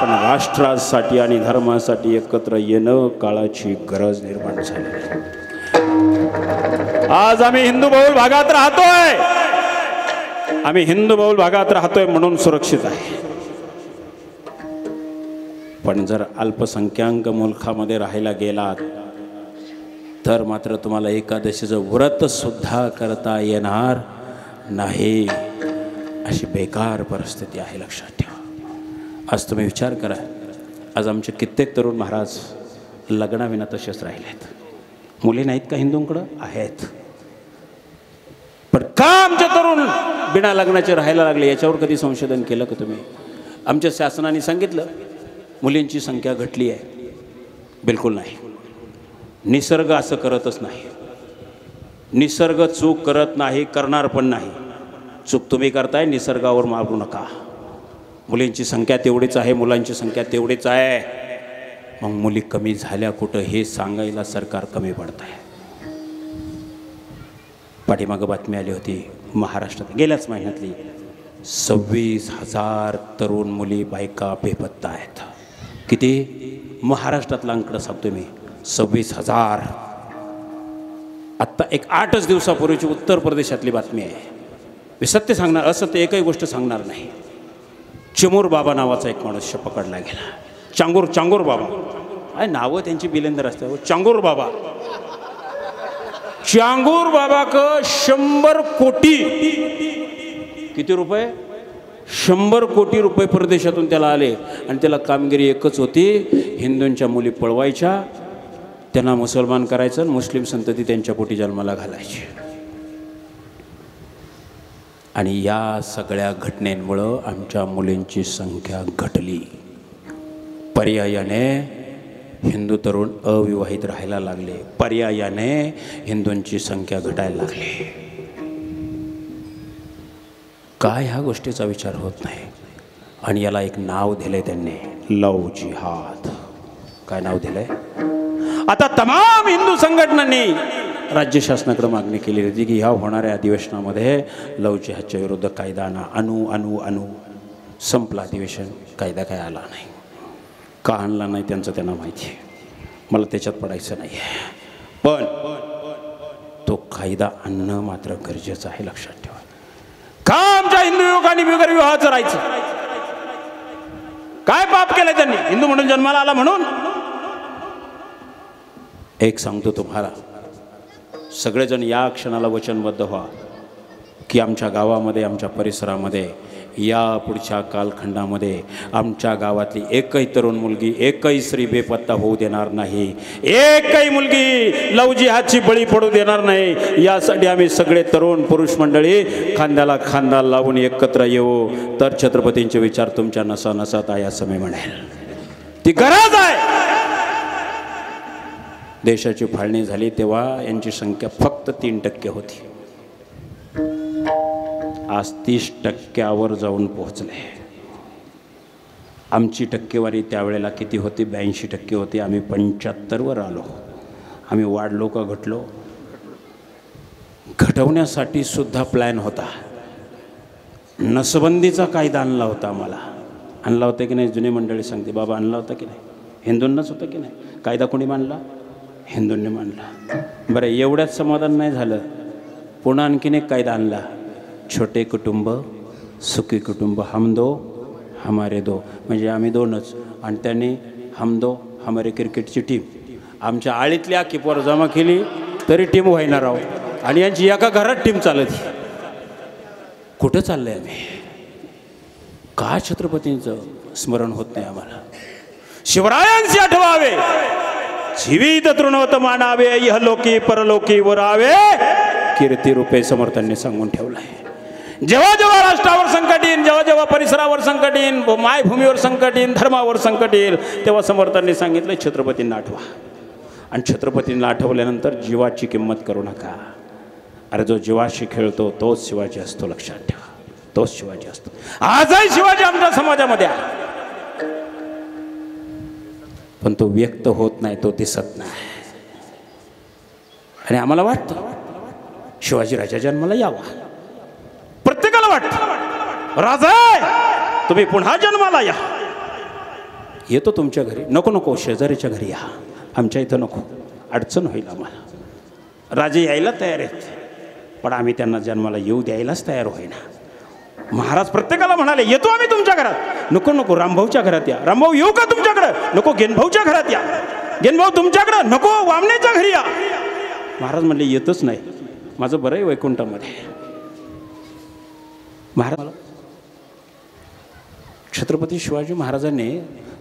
A: पण राष्ट्रासाठी आणि धर्मासाठी एकत्र येणं काळाची गरज निर्माण झाली. आज आम्ही हिंदू बहुल भागात राहतोय, आम्ही हिंदू बहुल भागात राहतोय म्हणून सुरक्षित आहे. पण जर अल्पसंख्याक मुलखामध्ये राहायला गेलात तर मात्र तुम्हाला एकादशीचं व्रत सुद्धा करता येणार नाही. अशी बेकार परिस्थिती आहे, लक्षात ठेवा. आज तुम्ही विचार करा, आज आमचे कित्येक तरुण महाराज लग्नाविना तसेच राहिले आहेत. मुली नाहीत का हिंदूंकडं? आहेत. पण का आमचे तरुण बिना लग्नाचे राहायला लागले? याच्यावर कधी संशोधन केलं का तुम्ही? आमच्या शासनाने सांगितलं मुलींची संख्या घटली आहे. बिलकुल नाही. निसर्ग असं करतच नाही. निसर्ग चूक करत नाही, करणार पण नाही. चूक तुम्ही करताय, निसर्गावर मारू नका. मुलींची संख्या तेवढीच आहे, मुलांची संख्या तेवढीच आहे. मग मुली कमी झाल्या कुठं हे सांगायला सरकार कमी पडत आहे. पाठीमागं बातमी आली होती महाराष्ट्रात गेल्याच महिन्यातली, 26,000 तरुण मुली बायका बेपत्ता आहेत. किती? महाराष्ट्रातला आंकडा सांगतो मी, 26,000. आत्ता एक 8च दिवसापूर्वीची उत्तर प्रदेशातली बातमी आहे. मी सत्य सांगणार, असत्य एकही गोष्ट सांगणार नाही. चिमूर बाबा नावाचा एक मनुष्य पकडला गेला. चांगूर बाबा, काय नावं त्यांची बिलेंदर असते. चांगूर बाबा को 100 कोटी, किती रुपये? 100 कोटी रुपये परदेशातून त्याला आले. आणि त्याला कामगिरी एकच होती, हिंदूंच्या मुली पळवायच्या, त्यांना मुसलमान करायचं, मुस्लिम संतती त्यांच्या पोटी जन्माला घालायची. आणि या सगळ्या घटनेमुळं आमच्या मुलींची संख्या घटली. पर्यायाने हिंदू तरुण अविवाहित राहायला लागले. पर्यायाने हिंदूंची संख्या घटायला लागली. काय ह्या गोष्टीचा विचार होत नाही. आणि याला एक नाव दिलंय त्यांनी, लव जिहाद. काय नाव दिलंय? आता तमाम हिंदू संघटनांनी राज्य शासनाकडे मागणी केली होती की ह्या होणाऱ्या अधिवेशनामध्ये लव जिहादच्या विरुद्ध कायदा आणू. संपला अधिवेशन, कायदा काय आला नाही. का आणला नाही त्यांचं त्यांना माहिती आहे, मला त्याच्यात पडायचं नाही आहे. पण तो कायदा आणणं मात्र गरजेचं आहे, लक्षात ठेवा. का आमच्या हिंदू युवकांनी बिगर विवाहाचं राहायचं? काय पाप केलं त्यांनी? हिंदू म्हणून जन्माला आला म्हणून? एक सांगतो तुम्हाला, सगळेजण या क्षणाला वचनबद्ध व्हा की आमच्या गावामध्ये, आमच्या परिसरामध्ये, या पुढच्या कालखंडामध्ये आमच्या गावातली एकही तरुण मुलगी, एकही स्त्री बेपत्ता होऊ देणार नाही. एकही मुलगी लव जिहादची बळी पडू देणार नाही. यासाठी आम्ही सगळे तरुण पुरुष मंडळी खांद्याला खांदा लावून एकत्र येऊ, तर छत्रपतींचे विचार तुमच्या नसा नसात आहे असं मी म्हणेल. ती गरज आहे. देशाची फाळणी झाली तेव्हा यांची संख्या फक्त 3% होती. आज 30% जाऊन पोहोचले. आमची टक्केवारी त्यावेळेला किती होती? 82% होती. आम्ही 75वर आलो. आम्ही वाढलो का घटलो? घटवण्यासाठी सुद्धा प्लॅन होता. नसबंदीचा कायदा आणला होता. आम्हाला आणला होता की नाही? जुनी मंडळी सांगते, बाबा आणला होता की नाही? हिंदूंनाच होता की नाही? कायदा कोणी मांडला? हिंदूंनी मांडला. बरं, एवढ्यात समाधान नाही झालं, पुन्हा आणखीन एक कायदा आणला. छोटे कुटुंब सुखी कुटुंब, हम दो हमारे दो, म्हणजे आम्ही दोनच. आणि त्यांनी हम दो हमारे क्रिकेटची टीम आमच्या आळीतल्या किपवर जमा केली तरी टीम व्हायना राव. आणि यांची एका घरात टीम चालत. कुठं चाललंय आम्ही? का छत्रपतींचं स्मरण होत नाही आम्हाला? शिवरायांचे आठवावे, जीवित तृणवत मानावे, इहलोकी परलोकी वरावे, कीर्ती रूपे समर्थांनी सांगून ठेवलंय. जेव्हा जेव्हा राष्ट्रावर संकट येईल, जेव्हा जेव्हा परिसरावर संकट येईल, मायभूमीवर संकट येईल, धर्मावर संकट येईल, तेव्हा समर्थांनी सांगितलं छत्रपतींना आठवा. आणि छत्रपतींना आठवल्यानंतर जीवाची किंमत करू नका. अरे जो जीवाशी खेळतो तोच शिवाजी असतो, लक्षात ठेवा. तोच शिवाजी असतो. आजही शिवाजी आमच्या समाजामध्ये आहे, पण तो व्यक्त होत नाही, तो दिसत नाही. आणि आम्हाला वाटतं शिवाजी राजा जन्माला यावा. प्रत्येकाला वाटतं राजा आहे, तुम्ही पुन्हा जन्माला या. येतो तुमच्या घरी, नको नको शेजारीच्या घरी या, आमच्या इथं नको, अडचण होईल आम्हाला. राजे यायला तयार आहेत, पण आम्ही त्यांना जन्माला येऊ द्यायलाच तयार होईना. महाराज प्रत्येकाला म्हणाले, येतो आम्ही तुमच्या घरात. नको नको रामभाऊच्या घरात या. रामभाऊ येऊ का तुमच्याकडे? नको गेनभाऊच्या घरात या. गेनभाऊ तुमच्याकडे? नको वामनेच्या घरी या. महाराज म्हणले, येतच नाही, माझं बरं आहे वैकुंठामध्ये. महाराज छत्रपती शिवाजी महाराजांनी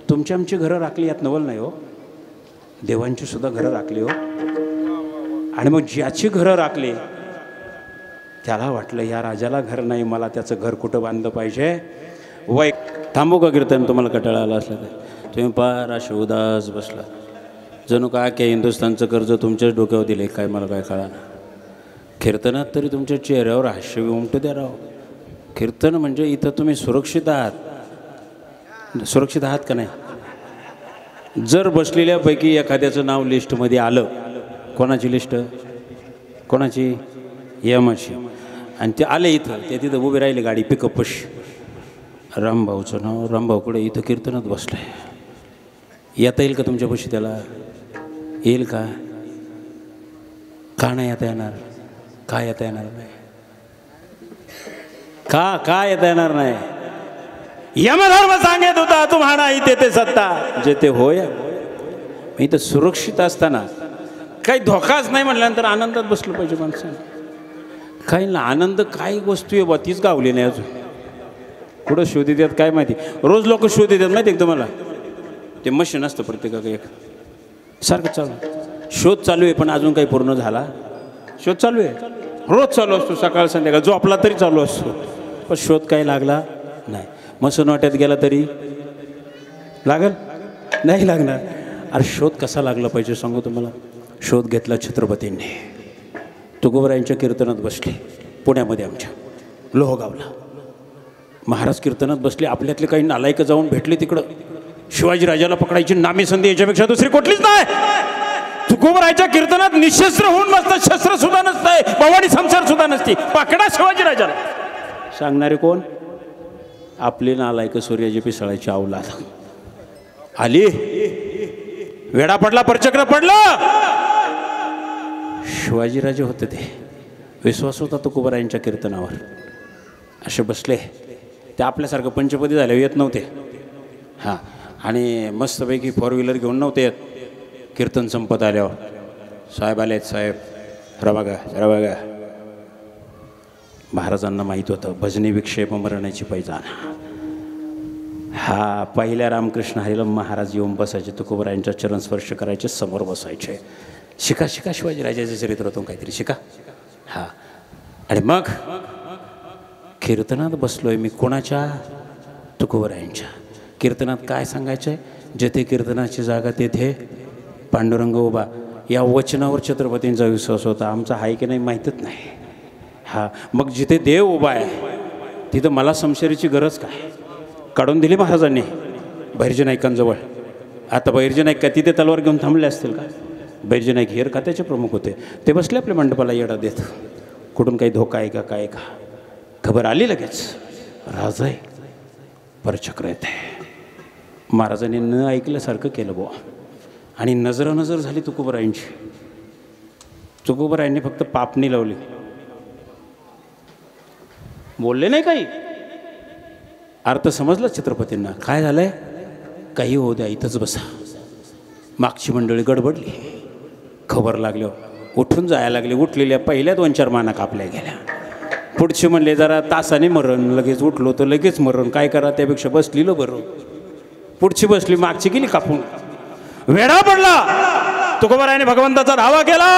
A: तुमची आमची घरं राखली, यात नवल नाही हो, देवांची सुद्धा घरं राखली हो. आणि मग ज्याची घरं राखली त्याला वाटलं या राजाला घर नाही, मला त्याचं घर कुठं बांधलं पाहिजे. वय थांबू का कीर्तन? तुम्हाला कटाळा आला असला तर तुम्ही पार असे उदास बसला, जणू काय काय हिंदुस्थानचं कर्ज तुमच्याच डोक्यावर दिले काय, मला काय कळा ना. कीर्तनात तरी तुमच्या चेहऱ्यावर हास्य उमटू द्या राव. कीर्तन म्हणजे इथं तुम्ही सुरक्षित आहात. सुरक्षित आहात का नाही? जर बसलेल्यापैकी एखाद्याचं नाव लिस्टमध्ये आलं, कोणाची लिस्ट? कोणाची? यमाची. आणि ते आले इथं, ते तिथं उभे राहिले गाडी पिकअप पशी, रामभाऊचं नाव, रामभाऊ कुठे? इथं कीर्तनात बसलं आहे. येता येईल का तुमच्यापाशी? त्याला येईल का? का नाही येता येणार? का येता येणार नाही? का येता येणार नाही? यमधर्म सांगत होता तुम्हाला इथे ते सत्ता जेथे होय. इथं सुरक्षित असताना काही धोकाच नाही म्हटल्यानंतर आनंदात बसलं पाहिजे माणसाने. काही ना आनंद काय वस्तू आहे बा, तीच गावली नाही अजून. कुठं शोध येतात काय माहिती. रोज लोक शोध येतात माहिती आहे तुम्हाला. ते मशीन असतं प्रत्येकाकडे एक सारखं चालू, शोध चालू आहे पण अजून काही पूर्ण झाला. शोध चालू आहे, रोज चालू असतो, सकाळ संध्याकाळ जो आपला तरी चालू असतो, पण शोध काही लागला नाही. मसून वाट्यात गेला तरी लागल नाही लागणार. अरे शोध कसा लागला पाहिजे सांगू तुम्हाला. शोध घेतला छत्रपतींनी. तुकोबरायांच्या कीर्तनात बसले पुण्यामध्ये, आमच्या लोहगावला. महाराज कीर्तनात बसले. आपल्यातले काही नालायक जाऊन भेटले तिकडं. शिवाजी राजाला पकडायची नामी संधी याच्यापेक्षा दुसरी कुठलीच नाही. तुकोबरायच्या कीर्तनात निशस्त्र होऊन बसतात, शस्त्र सुद्धा नसतंय, भवानी संसार सुद्धा नसती, पकडा शिवाजी राजाला. सांगणारे कोण? आपले नालायक सूर्याजी पिसळायची अवलाद आली. वेडा पडला, परचक्र पडलं. शिवाजीराजे होते ते. विश्वास होता तुकोबरायांच्या कीर्तनावर. असे बसले. ते आपल्यासारखं पंचपदी झाले येत नव्हते. हां, आणि मस्तपैकी फोर व्हीलर घेऊन नव्हते येत. कीर्तन संपत आल्यावर साहेब आलेत, साहेब रवागा रवागा. महाराजांना माहीत होतं भजनी विक्षेप मरणाची पैजान. हा पहिल्या रामकृष्ण हरीला महाराज येऊन बसायचे, तुकोबरायांच्या चरण स्पर्श करायचे, समोर बसायचे. शिका शिका शिवाजीराजाचं चरित्रातून काहीतरी शिका. हां, आणि मग कीर्तनात बसलोय मी. कोणाच्या? तुकोबरायांच्या. कीर्तनात काय सांगायचं आहे? जेथे कीर्तनाची जागा तेथे पांडुरंग उभा. या वचनावर छत्रपतींचा विश्वास होता. आमचा आहे की नाही माहीतच नाही. हां, मग जिथे देव उभा आहे तिथं मला समशेरीची गरज काय? काढून दिली महाराजांनी बैरजी नाईकांजवळ. आता बैरजी नाईक का तिथे तलवार घेऊन थांबले असतील का? बैरजी नाईक हेर खात्याचे प्रमुख होते. ते बसले आपल्या मंडपाला येडा देत. कुठून काही धोका आहे का काय का? खबर आली लगेच, राजा आहे, परचक्र येते. महाराजांनी न ऐकल्यासारखं केलं बुवा. आणि नजर झाली तुकोबरायांची. तुकोबरायांनी फक्त पापणी लावली, बोलले नाही काही. अर्थ समजला छत्रपतींना. काय झालंय? काही होऊ द्या, इथंच बसा. मागची मंडळी गडबडली. खबर लागल्यावर उठून जायला लागले. उठलेल्या पहिल्या 2-4 माना कापल्या गेल्या. पुढचे म्हणले जरा तासाने मरण, लगेच उठलो तर लगेच मरण, काय करा त्यापेक्षा बसलेलं बरं. पुढची बसली, मागची गेली कापून. वेडा पडला. तुकोबरायाने भगवंताचा धावा केला.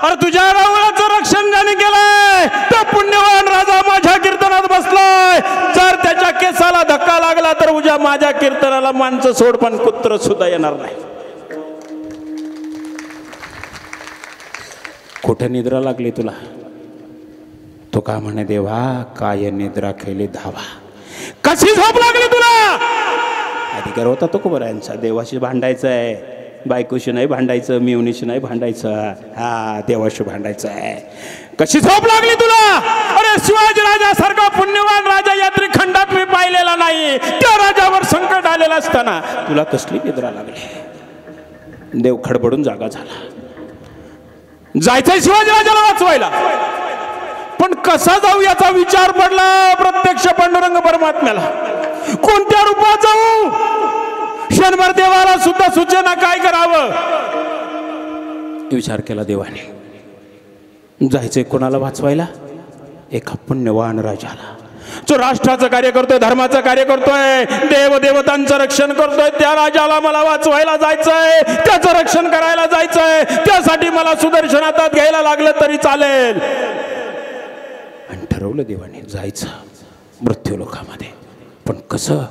A: अरे तुझ्या रावळाचं रक्षण ज्याने केलंय तो पुण्यवान राजा माझ्या कीर्तनात बसलाय. जर त्याच्या केसाला धक्का लागला तर उद्या माझ्या कीर्तनाला माणसं सोड पण कुत्र सुद्धा येणार नाही. कुठे निद्रा लागली तुला? तो का म्हणे देवा काय निद्रा केली धावा. कशी झोप लागली तुला? अधिकार होता तुकोबरायांचा. देवाशी भांडायचं आहे, बायकोशी नाही भांडायचं, मिवणीशी नाही भांडायचं, हा देवाशी भांडायचं आहे. कशी झोप लागली तुला? अरे शिवाजी राजासारखा पुण्यवान राजा या त्रिखंडात मी पाहिलेला नाही. त्या राजावर संकट आलेलं असताना तुला कसली निद्रा लागली? देव खडबडून जागा झाला. जायचंय शिवाजी राजाला वाचवायला, पण कसा जाऊ याचा विचार पडला प्रत्यक्ष पांडुरंग परमात्म्याला. कोणत्या रूपात जाऊ? क्षणभर देवाला सुद्धा सूचना काय करावं विचार केला देवाने. जायचंय कोणाला वाचवायला? एका पुण्यवान राजाला. जो राष्ट्राचं कार्य करतोय, धर्माचं कार्य करतोय, देवदेवतांचं रक्षण करतोय, त्या राजाला मला वाचवायला जायचंय, त्याचं रक्षण करायला जायचंय, त्यासाठी मला सुदर्शन हातात घ्यायला लागलं तरी चालेल. आणि ठरवलं देवाने जायचं मृत्यू लोकामध्ये. पण कसं?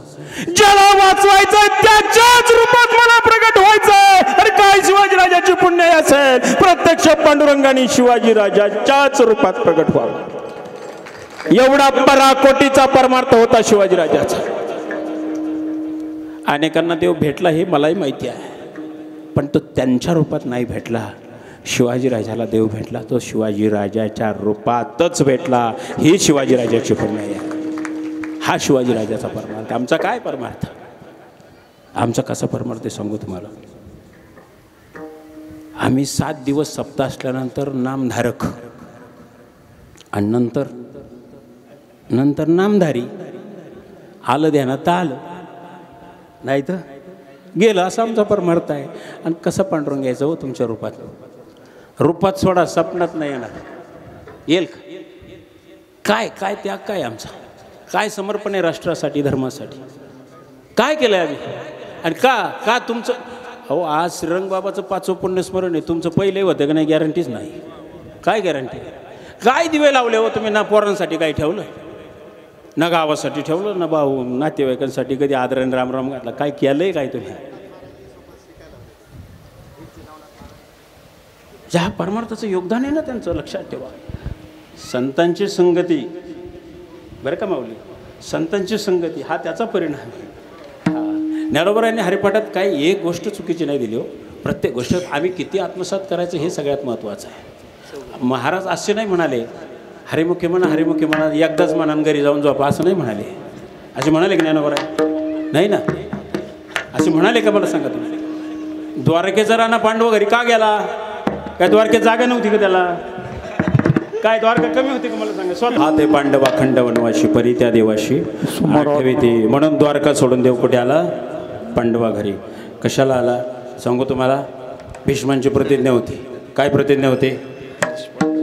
A: ज्याला वाचवायचंय त्याच्याच रूपात मला प्रगट व्हायचंय. अरे काय शिवाजीराजाची पुण्य असेल, प्रत्यक्ष पांडुरंगाने शिवाजीराजाच्याच रूपात प्रगट व्हावं. एवढा पराकोटीचा परमार्थ होता शिवाजीराजाचा. अनेकांना देव भेटला हे मलाही माहिती आहे, पण तो त्यांच्या रूपात नाही भेटला. शिवाजीराजाला देव भेटला तो शिवाजीराजाच्या रूपातच भेटला. ही शिवाजीराजाची पुण्य आहे. हा शिवाजीराजाचा परमार्थ. आमचा काय परमार्थ? आमचा कसा परमार्थ सांगू तुम्हाला. आम्ही 7 दिवस सप्ताह असल्यानंतर नामधारक आणि नंतर नामधारी. आलं ध्यानात तर आलं, नाही तर गेलं. असा आमचा परमार्थ आहे. आणि कसं पांडुरंग घ्यायचं हो तुमच्या रूपात? रूपात सोडा, सपनात नाही येणार. येईल का? काय काय त्याग काय आमचा? काय समर्पण आहे राष्ट्रासाठी, धर्मासाठी? काय केलं आम्ही? आणि का तुमचं? अहो आज श्रीरंग बाबाचं 5वं पुण्यस्मरण आहे. तुमचं पहिले होतं का नाही? गॅरंटीच नाही. काय गॅरंटी? काय दिवे लावले हो तुम्ही? ना पोरांसाठी काय ठेवलं, ना गावासाठी ठेवलं, ना भाऊ नातेवाईकांसाठी कधी आदराने रामराम घातला. काय केलंय काय तुम्ही? ज्या परमार्थाचं योगदान आहे ना त्यांचं, लक्षात ठेवा. संतांची संगती, बरं का माऊली, संतांची संगती हा त्याचा परिणाम आहे. ज्ञानोबरायांनी हरिपाठात काही एक गोष्ट चुकीची नाही दिली हो. प्रत्येक गोष्ट आम्ही किती आत्मसात करायचं हे सगळ्यात महत्त्वाचं आहे. महाराज असे नाही म्हणाले हरिमुखी म्हणा एकदाच म्हणान घरी जाऊन झोपा, असं नाही म्हणाले. असे म्हणाले की ज्ञानोबराय? नाही ना. असे म्हणाले का? मला सांगा तुम्ही. द्वारकेचा राणा पांडव घरी का गेला? काय द्वारकेत जागा नव्हती का त्याला? काय द्वारका कमी होती का? मला सांगा. स्वतः ते पांडवा खंड वनवाशी परी त्या देवाशी आठवीती. म्हणून द्वारका सोडून देव कुठे आला? पांडवा घरी. कशाला आला सांगू तुम्हाला. भीष्मांची प्रतिज्ञा होती. काय प्रतिज्ञा होती?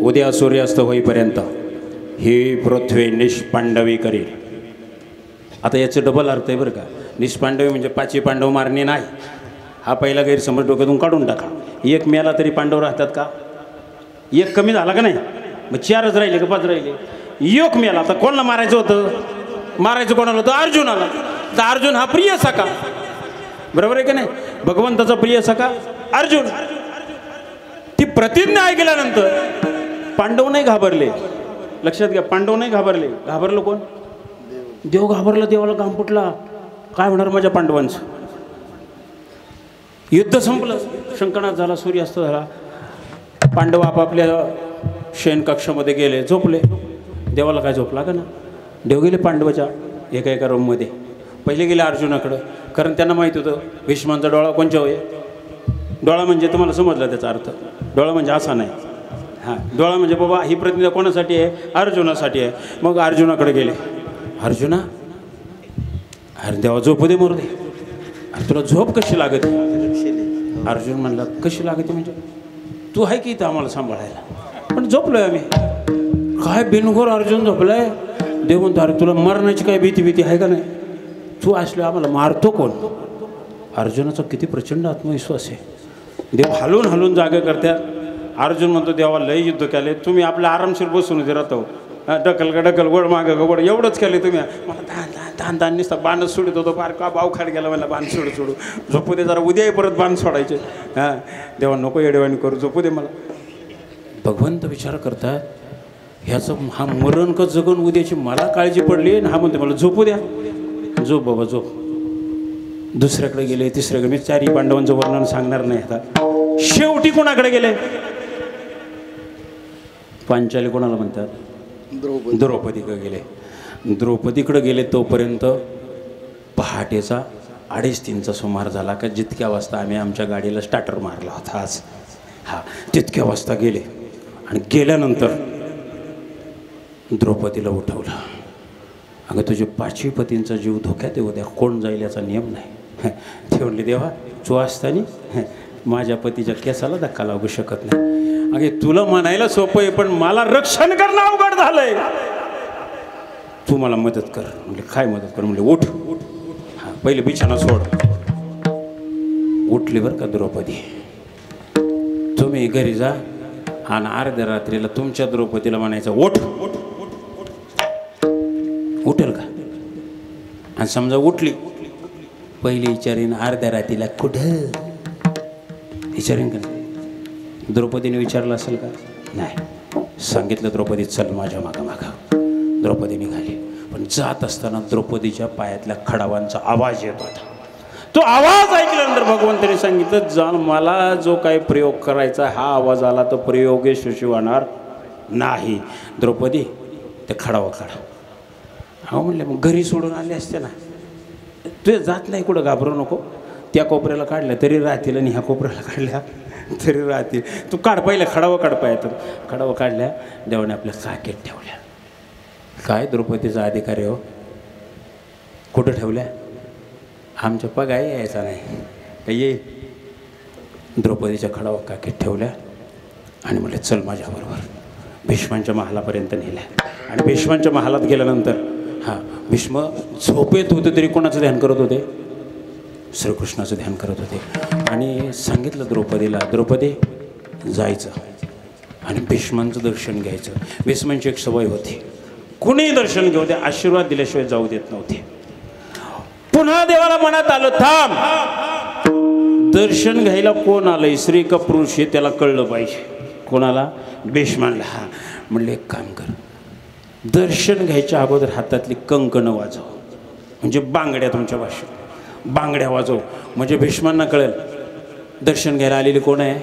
A: उद्या सूर्यास्त होईपर्यंत ही पृथ्वी निष्पांडवी करेल. आता याचं डबल अर्थ आहे बरं का. निष्पांडवी म्हणजे 5 पांडव मारणे नाही. हा पहिला गैरसमज डोक्यातून काढून टाका. एक मेला तरी पांडव राहतात का? एक कमी झाला का नाही? मग 4च राहिले का 5 राहिले? एक मेला. आता कोणाला मारायचं होतं? मारायचं कोणाला होतं? अर्जुनाला. तर अर्जुन हा प्रिय सखा, बरोबर आहे का नाही? भगवंताचा प्रिय सखा अर्जुन. ती प्रतिज्ञा ऐकल्यानंतर पांडव नाही घाबरले. लक्षात घ्या, पांडव नाही घाबरले. घाबरलं कोण? देव घाबरला. देवाला घाम फुटला. काय होणार माझ्या पांडवांचं? युद्ध संपलं, शंकनाद झाला, सूर्यास्त झाला. पांडव आपापल्या शयनकक्षामध्ये गेले, झोपले. देवाला काय झोपला का ना? देव गेले पांडवाच्या एका रूममध्ये. पहिले गेले अर्जुनाकडं, कारण त्यांना माहीत होतं भीष्मांचा डोळा कोणच्या होय. डोळा म्हणजे तुम्हाला समजलं त्याचा अर्थ. डोळा म्हणजे असा नाही. हां, डोळा म्हणजे बाबा ही प्रतिज्ञा कोणासाठी आहे? अर्जुनासाठी आहे. मग अर्जुनाकडे गेले. अर्जुना, अरे देवा झोपू दे, मरू दे. अरे तुला झोप कशी लागते? अर्जुन म्हणला, कशी लागते म्हणजे? तू आहे की इथं आम्हाला सांभाळायला? पण झोपलोय आम्ही. काय बिनघोर अर्जुन झोपलाय. देव म्हणतो, अरे तुला मरण्याची काय भीती आहे का नाही? तू असले आम्हाला मारतो कोण? अर्जुनाचा किती प्रचंड आत्मविश्वास आहे. देव हलवून हलवून जागे करतात. अर्जुन म्हणतो, देवा लय युद्ध केले तुम्ही, आपल्या आरामशीर बसून उभे राहतो. ढकल का ढकल, गोड मागं का गोड, एवढंच केले तुम्ही. मला ताण नुसता बाणच सोडत होतो. फार का बाव खाड गेला मला. बाण सोडू झोपू दे जरा, उद्याही परत बाण सोडायचे. हां, देवा नको येडेवाणी करू, झोपू दे मला. भगवंत विचार करतात, ह्याचं हा मरण का जगून उद्याची मला काळजी पडली. आणि हा म्हणते मला झोपू द्या. झोप बाबा झोप. दुसऱ्याकडे गेले, तिसऱ्याकडे. मी 4 पांडवांचं वर्णन सांगणार नाही आता. शेवटी कोणाकडे गेले? पांचाली कोणाला म्हणतात? द्रौपदीकडे गेले. द्रौपदीकडे गेले तोपर्यंत पहाटेचा 2:30चा सुमार झाला का. जितक्या वाजता आम्ही आमच्या गाडीला स्टार्टर मारला होता आज, हा तितक्या वाजता गेले. आणि गेल्यानंतर द्रौपदीला उठवलं. अगं तुझे 5 पतींचा जीव धोक्यात आहे, उद्या कोण जाईल याचा नियम नाही. ते म्हणले, देवा तू असताना माझ्या पतीच्या केसाला धक्का लागू शकत नाही. अगे तुला म्हणायला सोपं आहे, पण मला रक्षण करणं अवघड झालंय. तू मला मदत कर. म्हणजे काय मदत कर? म्हणजे उठ. हां, पहिले बिछाना सोड. उठली बरं का द्रौपदी. तुम्ही घरी जा आणि अर्ध्या रात्रीला तुमच्या द्रौपदीला म्हणायचं उठ. उठेल का? आणि समजा उठली, पहिली विचारीन अर्ध्या रात्रीला कुठं विचारेन का? द्रौपदीने विचारलं असेल का? नाही. सांगितलं द्रौपदी चल माझ्या मागं मागं. द्रौपदी निघाली. पण जात असताना द्रौपदीच्या पायातल्या खडावांचा आवाज येत होता. तो आवाज ऐकल्यानंतर भगवंतांनी सांगितलं जाण मला जो काही प्रयोग करायचा हा आवाज आला तर प्रयोग यशस्वी होणार नाही. द्रौपदी ते खडावा काढा. हो म्हणले मग घरी सोडून आले असते ना. तुझ्या जात नाही कुठं, घाबरू नको. त्या कोपऱ्याला काढल्या तरी राहतील आणि ह्या कोपऱ्याला काढल्या तरी राहतील. तू काढ पहिले खडावं काढ पाहिजे. खडावं काढल्या. देवाने आपल्या साकेत ठेवल्या. काय द्रौपदीचा अधिकार आहे हो? कुठं ठेवल्या? आमच्या पगाई यायचा नाही काय ये. द्रौपदीच्या खडावं काकेत ठेवल्या आणि म्हटलं चल माझ्याबरोबर. भीष्मांच्या महालापर्यंत नेल्या. आणि भीष्मांच्या महालात गेल्यानंतर हां, भीष्म झोपेत होते तरी कोणाचं ध्यान करत होते? श्रीकृष्णाचं ध्यान करत होते. आणि सांगितलं द्रौपदीला द्रौपदी जायचं आणि भीष्मांचं दर्शन घ्यायचं. भीष्मांची एक सवय होती, कुणीही दर्शन घेऊ दे आशीर्वाद दिल्याशिवाय जाऊ देत नव्हते. पुन्हा देवाला मनात आलं थांब, दर्शन घ्यायला कोण आलंय, स्त्री का पुरुष हे त्याला कळलं पाहिजे. कोणाला? भीष्मांना. हा म्हणले एक काम कर, दर्शन घ्यायच्या अगोदर हातातली कंकणं वाजव. म्हणजे बांगड्या, तुमच्या भाषेत बांगड्या वाजव. म्हणजे भीष्मांना कळेल दर्शन घ्यायला आलेली कोण आहे?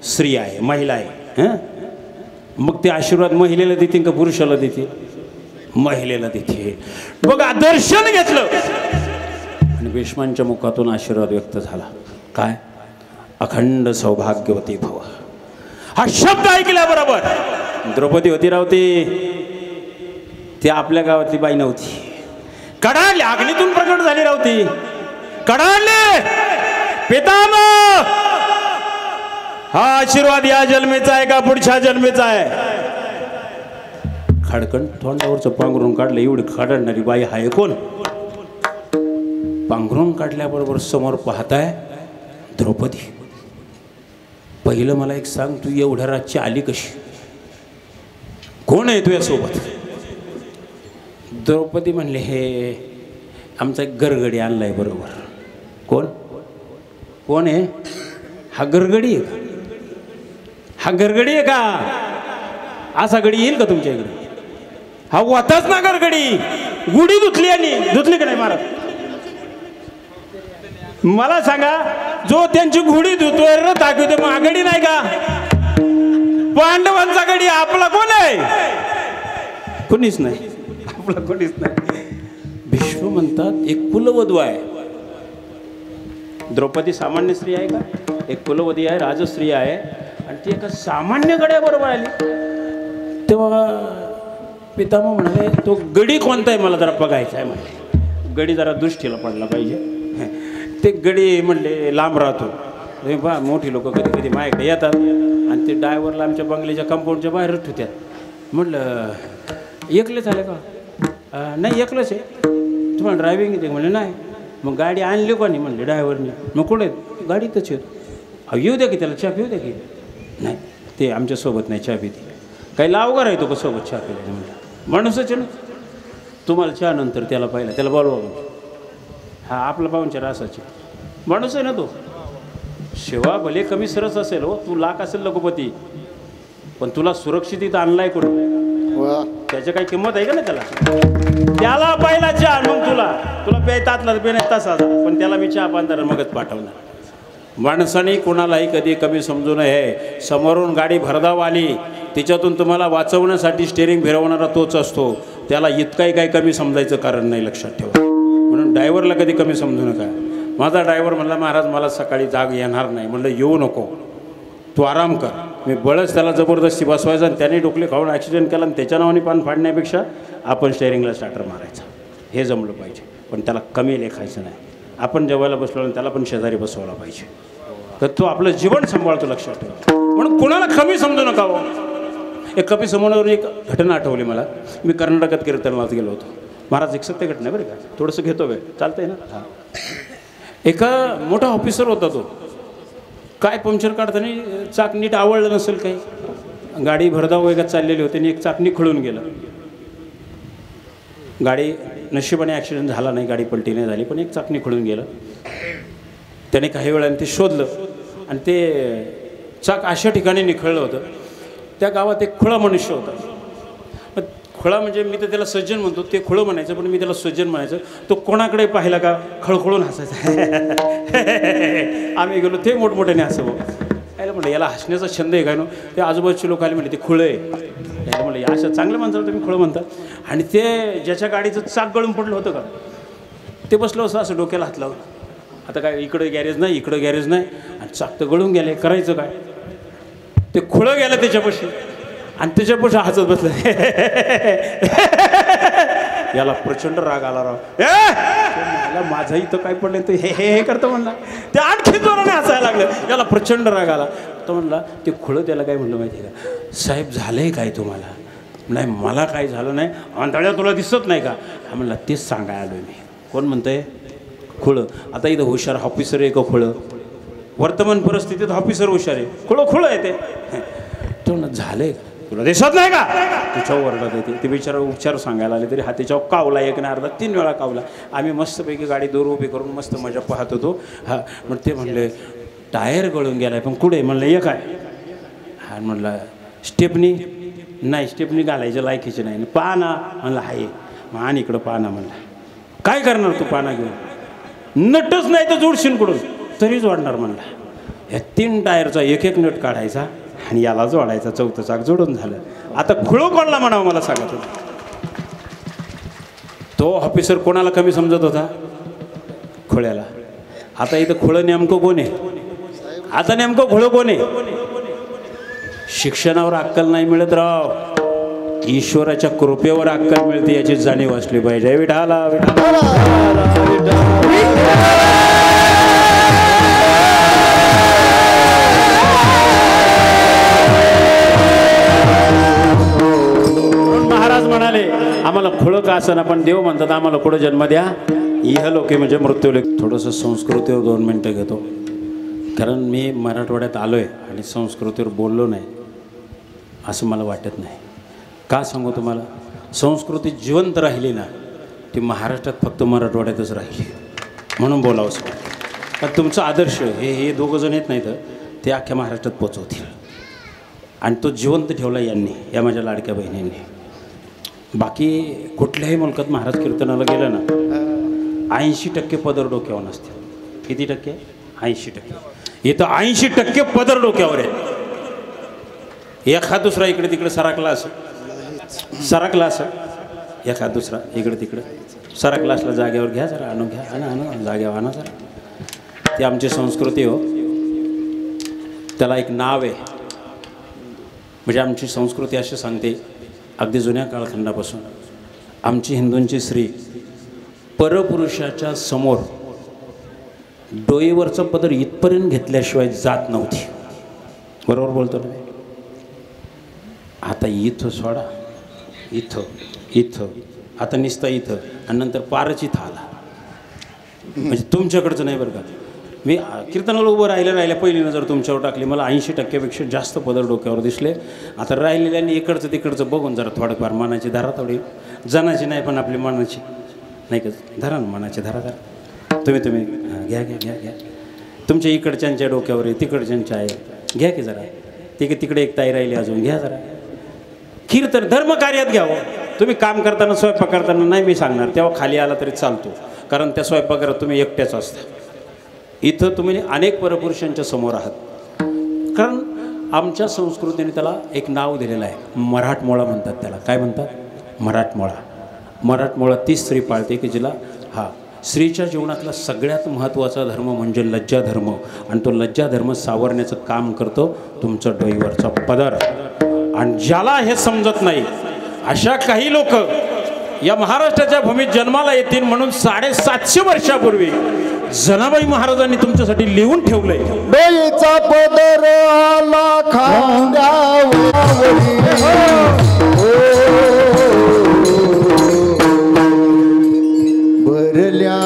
A: स्त्री आहे, महिला आहे. हां, मग ते आशीर्वाद महिलेला देतील का पुरुषाला देतील? महिलेला देतील. बघा दर्शन घेतलं आणि भीष्मांच्या मुखातून आशीर्वाद व्यक्त झाला. काय? अखंड सौभाग्यवती भव. हा शब्द ऐकल्याबरोबर द्रौपदी होती रावती, ती आपल्या गावातली बाई नव्हती. कडाडली, अग्नीतून प्रकट झाली रावती. कडाडले पितामह, हा आशीर्वाद या जन्मेचा आहे का पुढच्या जन्मेचा आहे? खडकन तोंडावरचं पांघरून काढलं. एवढी खडणारी बाई आहे कोण? पांघरून काढल्याबरोबर समोर पाहताय द्रौपदी. पहिलं मला एक सांग, तू एवढ्या रातची आली कशी? कोण आहे तुझ्यासोबत? द्रौपदी म्हणले हे आमचा एक गरगडी आणलाय बरोबर. कोण? कोण आहे हा? गरगडी आहे का? हा गरगडी आहे का? असा गडी येईल का तुमच्या इकडे? हा वाताच ना गरगडी. गुढी धुतली आणि धुतली का नाही महाराज? मला सांगा, जो त्यांची गुढी धुतोय र ताकद मग आगडी नाही का? पांडवांचा गडी आपला कोण आहे? कोणीच नाही, आपला कोणीच नाही. भीष्म म्हणतात एक कुलवधू आहे. द्रौपदी सामान्य स्त्री आहे का? एक कुलवधी आहे, राजस्त्री आहे. आणि ती एका सामान्य गड्याबरोबर आली. तेव्हा पितामह म्हणाले तो गडी कोणता आहे मला जरा बघायचा आहे. म्हणले गडी जरा दृष्टीला पडला पाहिजे. ते गडी म्हणले लांब राहतो. बा मोठी लोक कधी कधी माझ्याकडे येतात आणि ते ड्रायव्हरला आमच्या बंगल्याच्या कंपाऊंडच्या बाहेरच ठेवतात. म्हटलं एकलेच आले का? नाही एकलंच आहे. तुम्हाला ड्रायव्हिंग येते? म्हणले नाही. मग गाडी आणली कोणी? म्हणले ड्रायव्हरने. मग कुठे? गाडीतच येतो. येऊ द्या की त्याला चहा पिऊ द्या की. नाही ते आमच्यासोबत नाही चहा पिते. काही लावगा राहतो का सोबत चहा पिला? म्हणलं माणूसच आहे ना. तुम्हाला चहा नंतर त्याला पाहिला, त्याला बोलवा. म्हणजे हा आपला पाहुणचार असायचे माणूस आहे ना तो. शिवा भले कमी सरस असेल हो, तू लाख असेल लघुपती, पण तुला सुरक्षित इथं आणलाय कोण? त्याची काही किंमत आहे का ना? त्याला पाहिला चहा, मग तुला प्यायतातला पेण्यात तसा, पण त्याला मी चहा बांधणार मगच पाठवणार. माणसाने कोणालाही कधी कमी समजू नये. समोरून गाडी भरधाव आली, तिच्यातून तुम्हाला वाचवण्यासाठी स्टेअरिंग फिरवणारा तोच असतो. त्याला इतकाही काही कमी समजायचं कारण नाही, लक्षात ठेवा. म्हणून ड्रायव्हरला कधी कमी समजू नका. माझा ड्रायव्हर म्हणला महाराज मला सकाळी जाग येणार नाही. म्हणलं येऊ नको, तू आराम कर. मी बळच त्याला जबरदस्ती बसवायचा आणि त्याने डोकले खाऊन ॲक्सिडेंट केला आणि त्याच्या नावाने पान फाडण्यापेक्षा आपण स्टेअरिंगला स्टार्टर मारायचा. हे जमलं पाहिजे, पण त्याला कमी लेखायचं नाही. आपण जेवायला बसलो आणि त्याला पण शेजारी बसवला पाहिजे, तर तो आपलं जीवन सांभाळतो, लक्षात ठेवा. म्हणून कुणाला कमी समजू नका हो. एक कपी समोर एक घटना आठवली मला. मी कर्नाटकात कीर्तनाला गेलो होतो. महाराज एक सत्य घटना बरं का, थोडंसं घेतो वेळ, चालतंय ना. हां, एका मोठा ऑफिसर होता तो. काय पंक्चर काढताना चाक नीट आवडलं नसेल, काही गाडी भरधाव वेगात चाललेली होती आणि एक चाक निखळून गेलं. गाडी नशिबाने ॲक्सिडेंट झाला नाही, गाडी पलटी नाही झाली, पण एक चाक निखळून गेलं. त्याने काही वेळाने ते शोधलं आणि ते चाक अशा ठिकाणी निखळलं होतं. त्या गावात एक खुळा मनुष्य होता. मग खुळा म्हणजे मी तर त्याला सज्जन म्हणतो, ते खुळं म्हणायचं, पण मी त्याला सज्जन म्हणायचं. तो कोणाकडे पाहिला का खळखळून हसायचा. आम्ही गेलो, ते मोठमोठ्याने हसं यायला म्हणलं याला हसण्याचा छंद आहे काय नो. ते आजूबाजूचे लोक आले म्हणजे ते खुळं आहे. यायला म्हणलं अशा चांगल्या माणसाला तुम्ही खुळं म्हणता. आणि ते ज्याच्या गाडीचं चाक गळून पडलं होतं का, ते बसलं असं डोक्याला हात लावून. आता काय इकडं गॅरेज नाही, इकडं गॅरेज नाही, आणि चाक तर गळून गेले, करायचं काय. ते खुळं गेलं त्याच्यापाशी आणि त्याच्यापाशी हसत बसलं. याला प्रचंड राग आला राव. याला माझा इथं काय पडलं तर हे करतं म्हणला. ते आणखी जोराने हसायला लागलं. याला प्रचंड राग आला. तो म्हणला, ते खुळं त्याला काय म्हणलं माहिती आहे का, साहेब झालंय काय तुम्हाला. नाही मला काय झालं नाही, आंधळ्या तुला दिसत नाही का. हा म्हणला तेच सांगायला आलो मी. कोण म्हणतंय खुळं. आता इथं हुशार ऑफिसर आहे का खुळं. वर्तमान परिस्थितीत ऑफिसर हुशार आहे, खुळं आहे ते. तो म्हणत झालंय का तुला दिसत नाही का. त्याच्यावर ओरडत येते. ते बिचारा उपचार सांगायला आले तरी हा त्याच्यावर कावला, एक नाही अर्धा 3 वेळा कावला. आम्ही मस्तपैकी गाडी दूर उभी करून मस्त मजा पाहत होतो. हा मग ते म्हणले टायर गळून गेलाय, पण कुठे म्हणलं एक आहे. हा म्हणला स्टेपनी नाही, स्टेपनी घालायच्या लायकीची नाही. पाना म्हणलं आहे. मग आणि इकडं पाना म्हणला. काय करणार तू पाना घेऊन, नटच नाही तर जोडशील कुठून तरी जोडणार म्हणला. या 3 टायरचा एक नट काढायचा आणि याला जोडायचा, 4थं चाक जोडून झालं. आता खुळं कोणला म्हणावं मला सांगत होता. तो ऑफिसर कोणाला कमी समजत होता, खुळ्याला. आता इथं खुळं नेमकं कोण आहे, आता नेमकं खुळं कोण आहे. शिक्षणावर अक्कल नाही मिळत राव, ईश्वराच्या कृपेवर अक्कल मिळते याची जाणीव असली पाहिजे. विठाला महाराज म्हणाले आम्हाला खुळं का असं, पण देव म्हणतात आम्हाला कुठं जन्म द्या, इहलोके म्हणजे मृत्यूलोक. थोडंसं संस्कृतीवर 2 मिनटं घेतो, कारण मी मराठवाड्यात आलो आहे आणि संस्कृतीवर बोललो नाही असं मला वाटत नाही. का सांगू तुम्हाला, संस्कृती जिवंत राहिली ना ती महाराष्ट्रात फक्त मराठवाड्यातच राहिली, म्हणून बोलावं असं वाटतं. पण तुमचा आदर्श हे 2 जण येत नाही तर ते अख्ख्या महाराष्ट्रात पोचवतील, आणि तो जिवंत ठेवला यांनी, या माझ्या लाडक्या बहिणींनी. बाकी कुठल्याही मुलकात महाराज कीर्तनाला गेलं ना 80% पदर डोक्यावर नसते. किती टक्के, 80%. इथं 80% पदर डोक्यावर आहे. एखाद दुसरा इकडे तिकडे सरकला असं एखाद दुसरा इकडे तिकडे सरकला असला जागेवर घ्या जरा, आणून घ्या, आणा जागेवर आणा जरा. ती आमची संस्कृती हो, त्याला एक नाव आहे. म्हणजे आमची संस्कृती अशी सांगते, अगदी जुन्या कालखंडापासून आमची हिंदूंची स्त्री परपुरुषाच्या समोर डोईवरचं पदर इथपर्यंत घेतल्याशिवाय जात नव्हती. बरोबर बोलतो ना. आता इथं सोडा, इथं आता निसता इथं, आणि नंतर पारच इथं आला. म्हणजे तुमच्याकडचं नाही बरं का. मी कीर्तनाला उभं राहिल्या पहिली नजर तुमच्यावर टाकली, मला 80%पेक्षा जास्त पदर डोक्यावर दिसले. आता राहिलेल्याने इकडचं तिकडचं बघून जरा थोडंफार मनाची धारा, थोडी जनाची नाही पण आपली मनाची नाही का, धरा ना मनाची धारा धरा. तुम्ही घ्या. तुमच्या इकडच्यांच्या डोक्यावर आहे, तिकडच्यांच्या आहे, घ्या की जरा. तिकडे एक ताई राहिली अजून, घ्या जरा. कीर्तन धर्मकार्यात घ्यावं. तुम्ही काम करताना, स्वयंपाक करताना नाही मी सांगणार, तेव्हा खाली आला तरी चालतो, कारण त्या स्वयंपाकघरात तुम्ही एकट्याच असता. इथं तुम्ही अनेक परपुरुषांच्या समोर आहात. कारण आमच्या संस्कृतीने त्याला एक नाव दिलेलं आहे, मराठमोळा म्हणतात त्याला. काय म्हणतात, मराठमोळा ती स्त्री पाळते की जिला स्त्रीच्या जीवनातला सगळ्यात महत्त्वाचा धर्म म्हणजे लज्जा धर्म, आणि तो लज्जा धर्म सावरण्याचं काम करतो तुमचं डोईवरचा पदर. आणि ज्याला हे समजत नाही अशा काही लोक या महाराष्ट्राच्या भूमीत जन्माला येतील म्हणून 750 वर्षापूर्वी जनाबाई महाराजांनी तुमच्यासाठी लिहून ठेवलंय.
B: डोईचा पदर आला खांद्यावरी भरल्या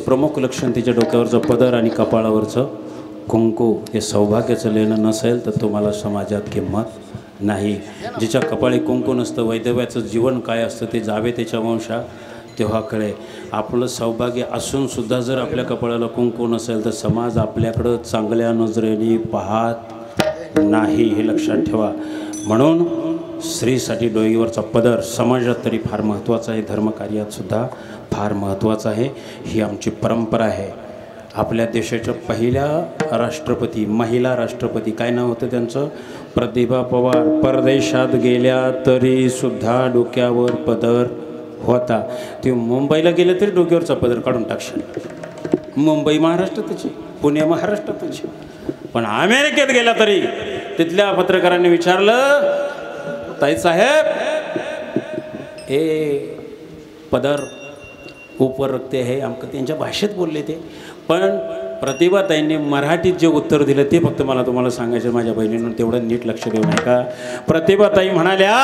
A: प्रमुख लक्षण तिच्या डोक्यावरचं पदर आणि कपाळावरचं कुंकू हे सौभाग्याचं लेणं नसेल तर तुम्हाला समाजात किंमत नाही. जिच्या कपाळी कुंकू नसतं वैधव्याचं जीवन काय असतं ते जावे त्याच्या वंशा तेव्हा कळे. आपलं सौभाग्य असूनसुद्धा जर आपल्या कपाळाला कुंकू नसेल तर समाज आपल्याकडं चांगल्या नजरेने पाहत नाही, हे लक्षात ठेवा. म्हणून स्त्रीसाठी डोईवरचा पदर समाजात तरी फार महत्त्वाचा आहे, धर्मकार्यातसुद्धा फार महत्त्वाचं आहे. ही आमची परंपरा आहे. आपल्या देशाच्या पहिल्या राष्ट्रपती, महिला राष्ट्रपती, काय नाव होतं त्यांचं? प्रतिभा पवार. परदेशात गेल्या तरीसुद्धा डोक्यावर पदर होता. ते मुंबईला गेले तरी डोक्यावरचा पदर काढून टाकशाल. मुंबई महाराष्ट्रातची, पुणे महाराष्ट्रातची. पण अमेरिकेत गेला तरी तिथल्या पत्रकारांनी विचारलं, ताई साहेब हे पदर ऊपर रखते है आमक, त्यांच्या भाषेत बोलले ते. पण प्रतिभाताईंनी मराठीत जे उत्तर दिलं ते फक्त मला तुम्हाला सांगायचं माझ्या बहिणींना, तेवढं नीट लक्ष देऊ नका. प्रतिभाताई म्हणाल्या,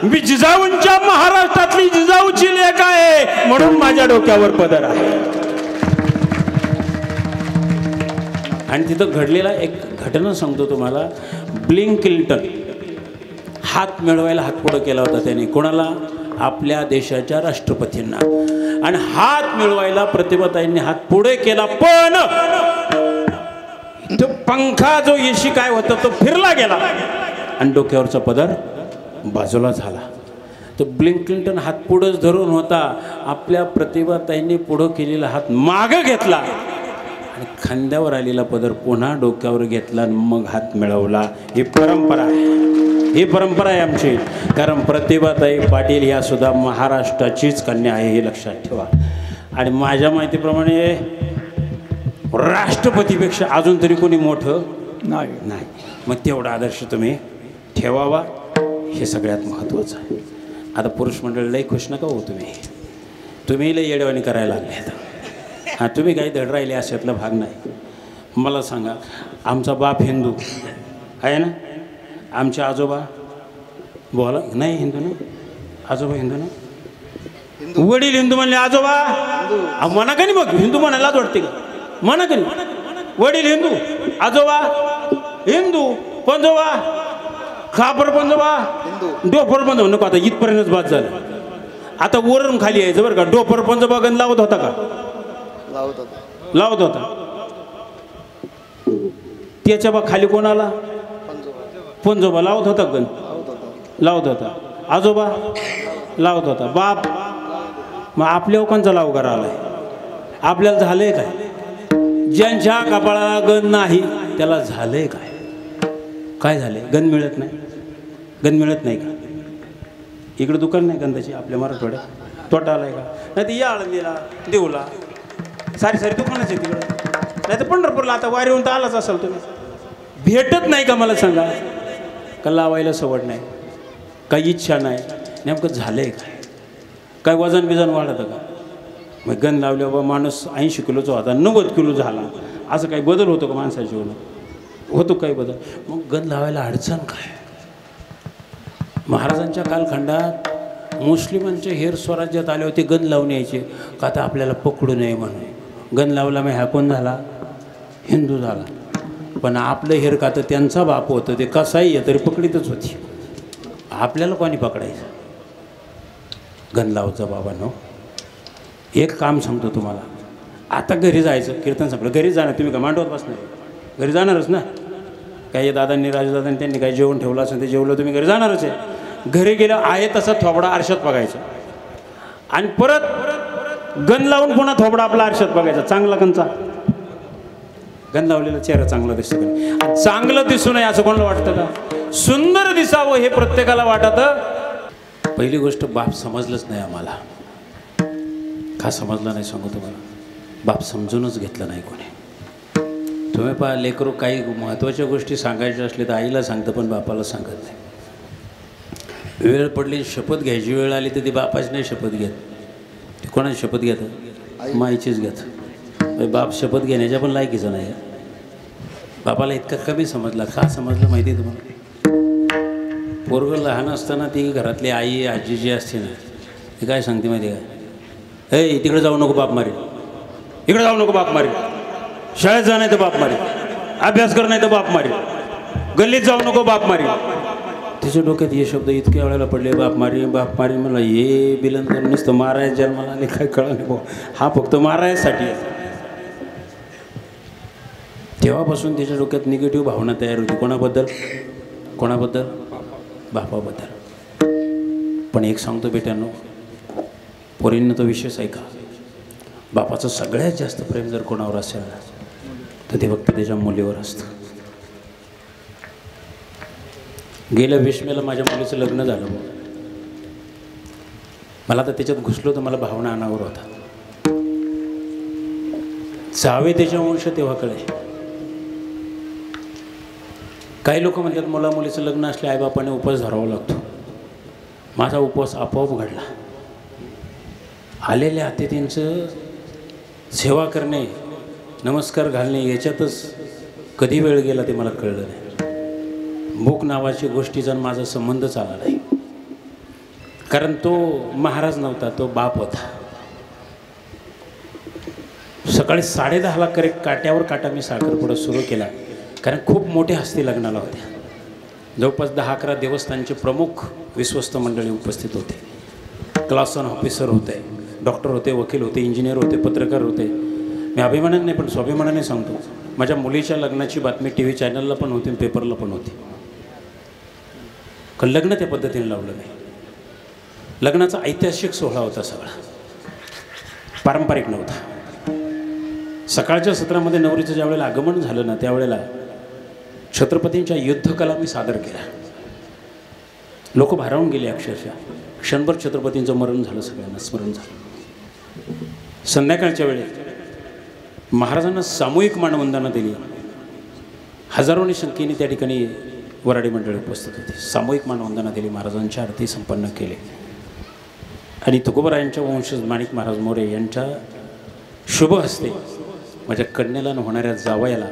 A: मी जिजाऊंच्या महाराष्ट्रातली जिजाऊची लेक आहे म्हणून माझ्या डोक्यावर पदर आहे. आणि तिथं घडलेला एक घटना सांगतो तुम्हाला. क्लिंटन हात मिळवायला हात पुढं केला होता त्याने. कोणाला? आपल्या देशाच्या राष्ट्रपतींना. आणि हात मिळवायला प्रतिभाताईंनी हात पुढे केला, पण तो पंखा जो येशी काय होता तो फिरला गेला आणि डोक्यावरचा पदर बाजूला झाला. तो क्लिंटन हात पुढंच धरून होता. आपल्या प्रतिभाताईंनी पुढं केलेला हात मागं घेतला आणि खांद्यावर आलेला पदर पुन्हा डोक्यावर घेतला आणि मग हात मिळवला. ही परंपरा आहे, ही परंपरा आहे आमची. कारण प्रतिभाताई पाटील ह्या सुद्धा महाराष्ट्राचीच कन्या आहे, हे लक्षात ठेवा. आणि माझ्या माहितीप्रमाणे राष्ट्रपतीपेक्षा अजून तरी कोणी मोठं नाही. मग तेवढा आदर्श तुम्ही ठेवावा, हे सगळ्यात महत्त्वाचं आहे. आता पुरुष मंडळ लई खुश नका हो तुम्ही लई येडवाणी करायला लागले. हां, तुम्ही काही धड राहिले अशातला भाग नाही. मला सांगा, आमचा बाप हिंदू आहे ना, आमचे आजोबा बोला नाही हिंदू ना, आजोबा हिंदू ना, वडील हिंदू म्हणले, आजोबा म्हणा का नाही, मग हिंदू म्हणायलाच वाटते का? म्हणा का नाही? वडील हिंदू, आजोबा हिंदू, पंजोबा खापर, पंजोबा डोपर, पंजोबा नको. आता इथपर्यंतच बाद झालं. आता वरून खाली यायचं बरं का. डोपर पंजोबा गण लावत होता का? लावत होता. त्याच्या बा खाली कोणाला? पंजोबा लावत होता, गण लावत होता. आजोबा लावत होता. बाप मग आपल्या लोकांचा लाव करा आलाय. आपल्याला झालंय काय? ज्यांच्या कपाळाला गण नाही त्याला झालंय काय? काय झालंय? गण मिळत नाही. गण मिळत नाही का? इकडे दुकान नाही गंधाची आपल्या मराठवाड्यात? तोटा आलाय का? नाही ते या आळंदीला, देऊला सारी सारी दुकानच आहे तिकडं. नाही तर पंढरपूरला आता वारी येऊन तर आलाच असाल तुम्ही. भेटत नाही का मला सांगा? का लावायला सवड नाही, काही इच्छा नाही, नेमकं झालंय काय? काय वजन बिजन वाढतं का? मग गण लावले बाबा माणूस 80 किलोचा होता 90 किलो झाला, असं काही बदल होतो का माणसाच्या जीवनात? होतो काही बदल? मग गण लावायला अडचण काय? महाराजांच्या कालखंडात मुस्लिमांचे हेर स्वराज्यात आले होते, गण लावून यायचे का आता आपल्याला पकडू नये म्हणून. गण लावला मग हा कोण झाला? हिंदू झाला. पण आपलं हेर का तर त्यांचा बाप होतं, ते कसाही आहे तरी पकडीतच होती. आपल्याला कोणी पकडायचं? गण लावचं बाबांनो. एक काम सांगतो तुम्हाला, आता घरी जायचं, कीर्तन संपलं घरी जाणार. तुम्ही का मांडवत बसणार? घरी जाणारच ना. काही दादांनी राजदादांनी त्यांनी काही जेवण ठेवलं असेल ते जेवलं, तुम्ही घरी जाणारच आहे. घरी गेलं आहे तसा थोबडा आरशात बघायचा आणि परत गण लावून पुन्हा थोबडा आपला आरशात बघायचा. चांगला कंचा गण लावलेला चेहरा चांगला दिसतो का? चांगलं दिसू नये असं कोणाला वाटतं का? सुंदर दिसावं हे प्रत्येकाला वाटतं. पहिली गोष्ट बाप समजलंच नाही आम्हाला. का समजलं नाही सांगू तुम्हाला? बाप समजूनच घेतलं नाही कोणी. तुम्ही पहा लेकरू काही महत्त्वाच्या गोष्टी सांगायच्या असल्या तर आईला सांगतं पण बापाला सांगत नाही. वेळ पडली शपथ घ्यायची वेळ आली तर ती बापाची नाही शपथ घेत, ती कोणाची शपथ घेतं? माईचीच घेतं. बाप शपथ घेण्याच्या पण लायकीचं नाही. बापाला इतका कमी समजला. का समजलं माहिती आहे तुम्हाला? पोरगं लहान असताना ती घरातली आई आजी जी असते ना, ती काय सांगते माहिती आहे का? ए तिकडे जाऊ नको बाप मारी, इकडे जाऊ नको बाप मारी, शाळेत जा नाही तर बाप मारी, अभ्यास कर नाही तर बाप मारी, गल्लीत जाऊ नको बाप मारी. तिच्या डोक्यात हे शब्द इतक्या वेळेला पडले, बाप मारी बाप मारी. मला हे बिलंदर नुसतं मारायचं जन्माला आले काय कळलं नाही भाऊ, हा फक्त मारायसाठी. तेव्हापासून तिच्या डोक्यात निगेटिव्ह भावना तयार होती. कोणाबद्दल? कोणाबद्दल? बापाबद्दल. पण एक सांगतो बेट्यांनो, पोरींना तो विषयच ऐका. बापाचं सगळ्यात जास्त प्रेम जर कोणावर असेल ना तर ते फक्त त्याच्या मुलीवर असतं. गेल्या 20 मेला माझ्या मुलीचं लग्न झालं. मला तर त्याच्यात घुसलो तर मला भावना अनावर होता. जावे त्याच्या वंश तेव्हा कळे. काही लोक म्हणतात मुला मुलीचं लग्न असले आईबापाने उपवास धरावा लागतो. माझा उपवास आपोआप घडला. आलेल्या अतिथींचं सेवा करणे, नमस्कार घालणे याच्यातच कधी वेळ गेला ते मला कळलं नाही. मूक नावाची गोष्टीचा माझा संबंधच आला नाही. कारण तो महाराज नव्हता, तो बाप होता. सकाळी 10:30ला करेक्ट काट्यावर काटा मी साखरपुडा सुरू केला. कारण खूप मोठे हस्ती लग्नाला होत्या. जवळपास 10-11 देवस्थानचे प्रमुख विश्वस्त मंडळी उपस्थित होते. क्लास 1 ऑफिसर होते, डॉक्टर होते, वकील होते, इंजिनियर होते, पत्रकार होते. मी अभिमानाने नाही पण स्वाभिमानाने सांगतो, माझ्या मुलीच्या लग्नाची बातमी TV चॅनलला पण होती, पेपरला पण होती. कारण लग्न त्या पद्धतीने लावलं नाही. लग्नाचा ऐतिहासिक सोहळा होता, सगळा पारंपरिक नव्हता. सकाळच्या सत्रामध्ये नवरीचं ज्यावेळेला आगमन झालं ना त्यावेळेला छत्रपतींच्या युद्धकला मी सादर केल्या. लोक भारावून गेले अक्षरशः. क्षणभर छत्रपतींचं मरण झालं, सगळ्यांना स्मरण झालं. संध्याकाळच्या वेळेत महाराजांना सामूहिक मानवंदना दिली. हजारोनी संख्येने त्या ठिकाणी वराडी मंडळी उपस्थित होती. सामूहिक मानवंदना दिली, महाराजांच्या आरती संपन्न केले. आणि तुकोबरायांच्या वंशज माणिक महाराज मोरे यांच्या शुभ हस्ते माझ्या कन्याला होणाऱ्या जावयाला,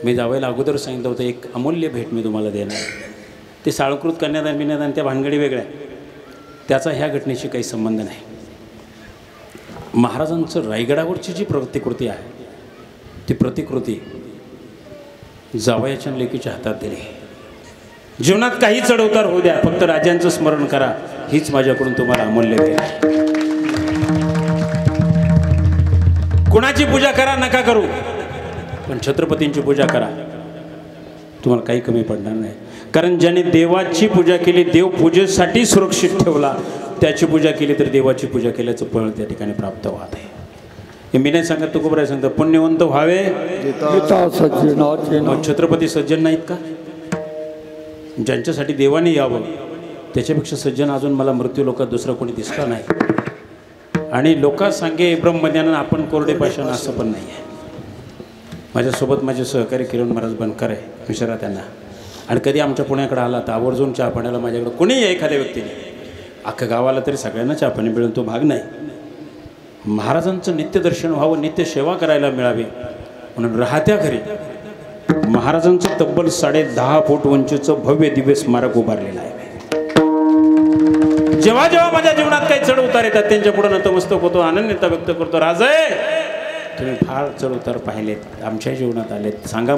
A: मी जावयाला अगोदर सांगितलं होतं एक अमूल्य भेट मी तुम्हाला देणार. ते साळकृत कन्यादान बिन्यादान त्या भानगडी वेगळ्या, त्याचा ह्या घटनेशी काही संबंध नाही. महाराजांचं रायगडावरची जी प्रतिकृती आहे ती प्रतिकृती जावयाच्या लेकीच्या हातात दिली. जीवनात काही चढउतार होऊ द्या, फक्त राजांचं स्मरण करा, हीच माझ्याकडून तुम्हाला अमूल्य भेट. कुणाची पूजा करा नका करू, पण छत्रपतींची पूजा करा, तुम्हाला काही कमी पडणार नाही. कारण ज्याने देवाची पूजा केली, देव पूजेसाठी सुरक्षित ठेवला, त्याची पूजा केली तर देवाची पूजा केल्याचं फळ त्या ठिकाणी प्राप्त होत आहे. हे मी नाही सांगत, तुकोबराय सांगतात पुण्यवंत व्हावे. मग छत्रपती सज्जन नाहीत का? ज्यांच्यासाठी देवाने यावं त्याच्यापेक्षा सज्जन अजून मला मृत्यू लोकात दुसरा कोणी दिसला नाही. आणि लोका सांगे ब्रह्मज्ञान आपण कोरडे पाषाण असं पण नाही आहे. माझ्यासोबत माझे सहकारी किरण महाराज बनकर आहे, विचारा त्यांना. आणि कधी आमच्या पुण्याकडे आला तर आवर्जून चहा पाण्याला माझ्याकडे कोणीही एखाद्या व्यक्तीने, अख्ख्या गावाला तरी सगळ्यांना चहा पाणी मिळून तो भाग नाही. महाराजांचं नित्यदर्शन व्हावं, नित्य सेवा करायला मिळावी म्हणून राहत्या घरी महाराजांचं तब्बल 10.5 फूट उंचीचं भव्य दिव्य स्मारक उभारलेलं आहे. जेव्हा जेव्हा माझ्या जीवनात काही चढ उतार येतात त्यांच्या पुढे नतमस्तक होतो, आनंदिता व्यक्त करतो. राजे, तुम्ही फार चढ उतार पाहिलेत, आमच्या जीवनात आलेत, सांगा